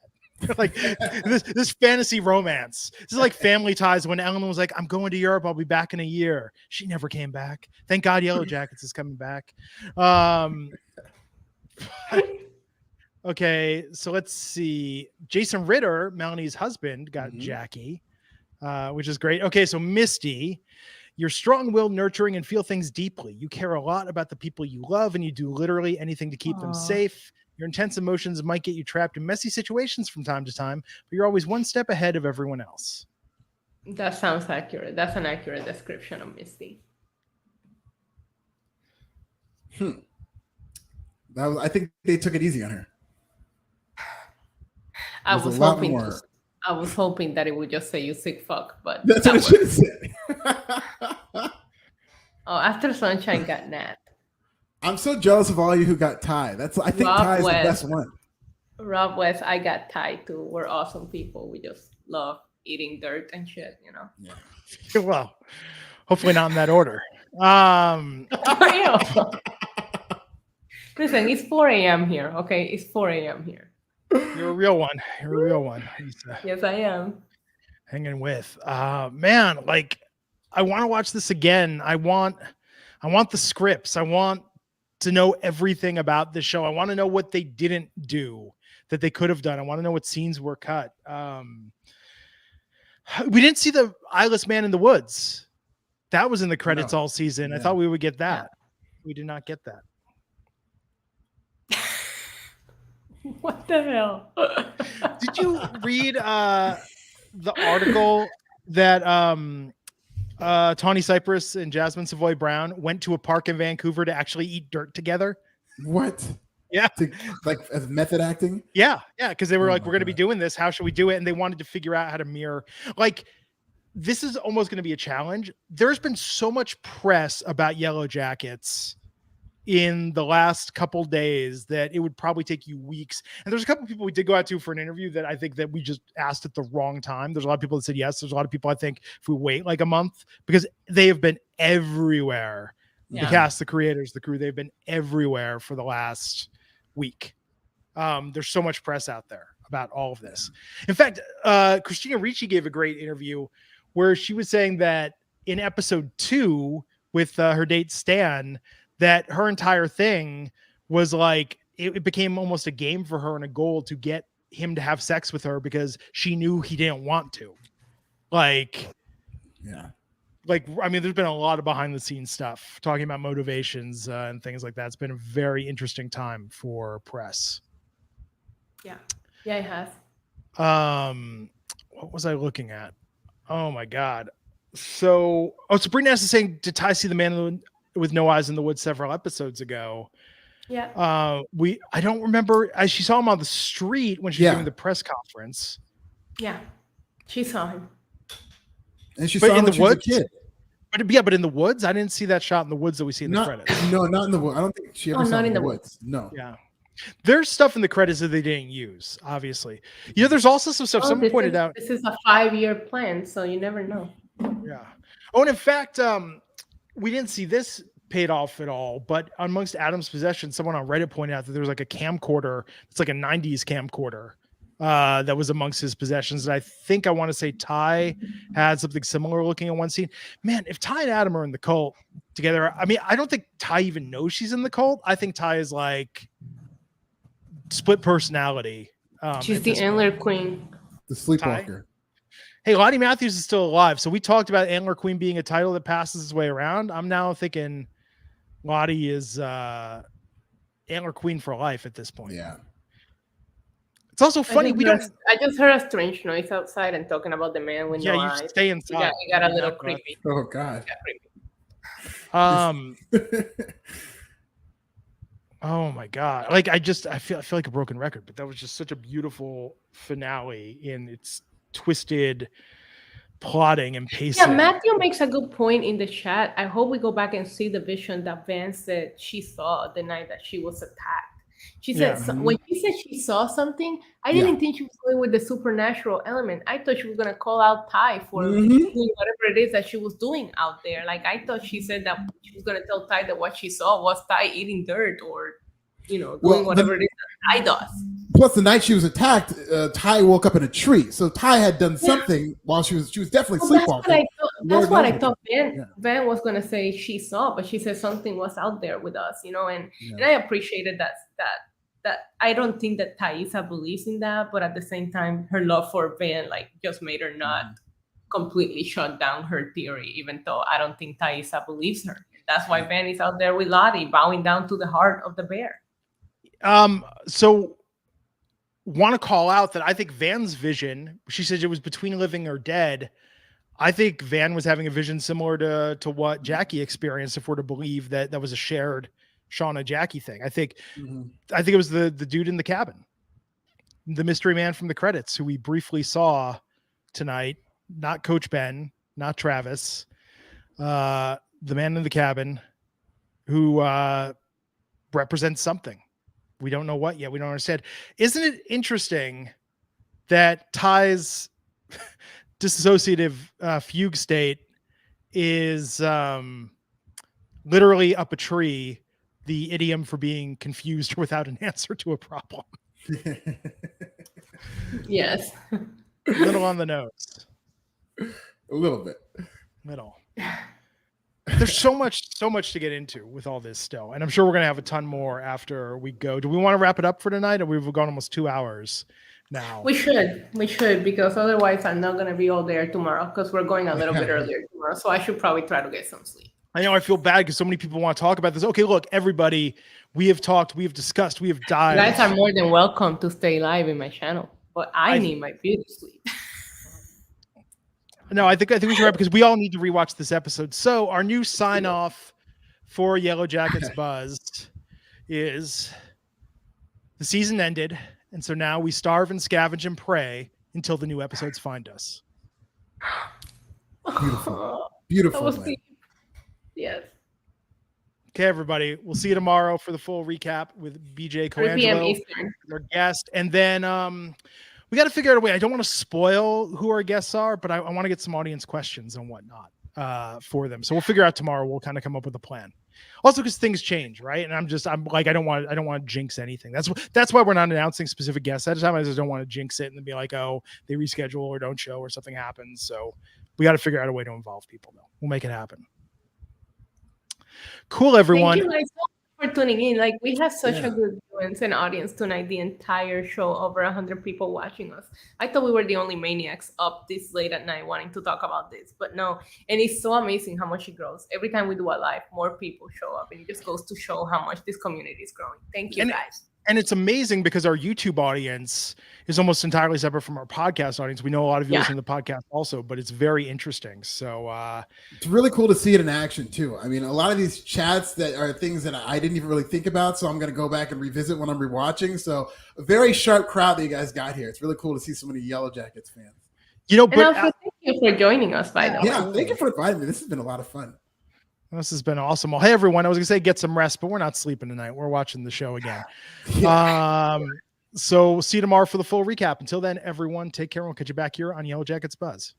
Like, this fantasy romance. This is like Family Ties when Ellen was like, I'm going to Europe, I'll be back in a year. She never came back. Thank God Yellowjackets is coming back. Okay, so let's see. Jason Ritter, Melanie's husband, got Jackie, which is great. Okay, so Misty, you're strong-willed, nurturing, and feel things deeply. You care a lot about the people you love, and you do literally anything to keep them safe. Your intense emotions might get you trapped in messy situations from time to time, but you're always one step ahead of everyone else. That sounds accurate. That's an accurate description of Misty. I think they took it easy on her. I There's was a lot hoping more. I was hoping that it would just say you sick fuck, but That's that what it should have said. Oh, after Sunshine got Nat. I'm so jealous of all you who got Ty. I think Rob Ty is the West. best one. Rob West, I got Ty too. We're awesome people. We just love eating dirt and shit, you know. Yeah. Well, hopefully not in that order. Listen, it's 4 a.m. here, okay? It's 4 a.m. here. You're a real one. You're a real one. Yes, I am. Hanging with. Man, like, I want to watch this again. I want the scripts. I want to know everything about this show. I want to know what they didn't do that they could have done. I want to know what scenes were cut. We didn't see the eyeless man in the woods. That was in the credits all season. Yeah. I thought we would get that. We did not get that. What the hell? Did you read the article that Tawny Cypress and Jasmine Savoy Brown went to a park in Vancouver to actually eat dirt together? What? Yeah. Like as method acting? Yeah. Because they were like, we're going to be God. doing this. How should we do it? And they wanted to figure out how to mirror. Like, this is almost going to be a challenge. There's been so much press about Yellowjackets in the last couple days that it would probably take you weeks. And there's a couple people we did go out to for an interview that I think that we just asked at the wrong time. There's a lot of people that said yes. There's a lot of people I think if we wait like a month, because they have been everywhere. The cast, the creators, the crew, they've been everywhere for the last week. There's so much press out there about all of this. In fact, Christina Ricci gave a great interview where she was saying that in episode 2 with her date Stan, that her entire thing was like, it became almost a game for her and a goal to get him to have sex with her because she knew he didn't want to. Like, I mean, there's been a lot of behind the scenes stuff talking about motivations and things like that. It's been a very interesting time for press. Yeah, it has. What was I looking at? Oh my God. So Sabrina is saying, did Ty see the man with no eyes in the woods several episodes ago? Yeah. I don't remember. She saw him on the street when she was doing the press conference. Yeah, she saw him. And she saw him when she was a kid. But in the woods, I didn't see that shot in the woods that we see in the credits. No, not in the woods. I don't think she ever saw him in the woods. No. Yeah. There's stuff in the credits that they didn't use, obviously. You know, there's also some stuff someone pointed out. This is a 5-year plan, so you never know. Yeah. Oh, and in fact, we didn't see this paid off at all, but amongst Adam's possessions, someone on Reddit pointed out that there was like a camcorder. It's like a 90s camcorder that was amongst his possessions. And I want to say Ty had something similar looking in one scene. Man, if Ty and Adam are in the cult together, I mean, I don't think Ty even knows she's in the cult. I think Ty is like split personality. She's the Antler Queen. The sleepwalker. Hey, Lottie Matthews is still alive. So we talked about Antler Queen being a title that passes its way around. I'm now thinking Lottie is Antler Queen for life at this point. Yeah. It's also funny. I just heard a strange noise outside and talking about the man with no eyes. You stay inside. It got a little creepy. Oh God. Oh my God. Like I feel like a broken record, but that was just such a beautiful finale in its twisted plotting and pacing. Yeah, Matthew makes a good point in the chat. I hope we go back and see the vision that Van said she saw the night that she was attacked. She said when she said she saw something, I didn't think she was going with the supernatural element. I thought she was going to call out Ty for doing whatever it is that she was doing out there. Like I thought she said that she was going to tell Ty that what she saw was Ty eating dirt or, doing whatever it is that Ty does. Plus, the night she was attacked, Ty woke up in a tree. So Ty had done something while she was definitely sleepwalking. That's what I thought Van was going to say she saw, but she said something was out there with us, and I appreciated that I don't think that Thaisa believes in that, but at the same time, her love for Van just made her not completely shut down her theory, even though I don't think Thaisa believes her. That's why Van is out there with Lottie, bowing down to the heart of the bear. So want to call out that I think Van's vision, she said it was between living or dead. I think Van was having a vision similar to what Jackie experienced, if we're to believe that was a shared Shauna Jackie thing. I think it was the dude in the cabin, the mystery man from the credits who we briefly saw tonight, not Coach Ben, not Travis, the man in the cabin who represents something. We don't know what yet. We don't understand. Isn't it interesting that Ty's dissociative fugue state is literally up a tree, the idiom for being confused or without an answer to a problem? Yes. A little on the nose. A little bit. Little. There's so much to get into with all this still. And I'm sure we're going to have a ton more after we go. Do we want to wrap it up for tonight? Or we've gone almost 2 hours now. We should, because otherwise I'm not going to be all there tomorrow because we're going a little bit earlier tomorrow. So I should probably try to get some sleep. I know I feel bad because so many people want to talk about this. Okay, look, everybody, we have talked, we have discussed, we have dived. You guys are more than welcome to stay live in my channel, but I need my beauty sleep. No, I think we should wrap because we all need to rewatch this episode. So our new sign off for Yellowjackets Buzzed is the season ended, and so now we starve and scavenge and pray until the new episodes find us. Beautiful. Yes. Okay, everybody. We'll see you tomorrow for the full recap with BJ 3 p.m. Coangelo, Eastern. our guest. And then we got to figure out a way. I don't want to spoil who our guests are, but I want to get some audience questions and whatnot for them. So we'll figure out tomorrow. We'll kind of come up with a plan. Also, because things change, right? And I'm like, I don't want to jinx anything. That's why we're not announcing specific guests at a time. I just don't want to jinx it and then be like, oh, they reschedule or don't show or something happens. So we got to figure out a way to involve people though. We'll make it happen. Cool, everyone. Thank you guys so much for tuning in. Like, we had such a good influence and audience tonight. The entire show, over 100 people watching us. I thought we were the only maniacs up this late at night wanting to talk about this, but no. And it's so amazing how much it grows. Every time we do a live, more people show up, and it just goes to show how much this community is growing. Thank you, guys. And it's amazing because our YouTube audience is almost entirely separate from our podcast audience. We know a lot of you listen to the podcast also, but it's very interesting. So it's really cool to see it in action too. I mean, a lot of these chats that are things that I didn't even really think about. So I'm going to go back and revisit when I'm rewatching. So a very sharp crowd that you guys got here. It's really cool to see so many Yellowjackets fans. You know, but thank you for joining us, by the way. Yeah, thank you for inviting me. This has been a lot of fun. This has been awesome. Well, hey, everyone. I was going to say get some rest, but we're not sleeping tonight. We're watching the show again. So see you tomorrow for the full recap. Until then, everyone, take care. We'll catch you back here on Yellowjackets Buzz.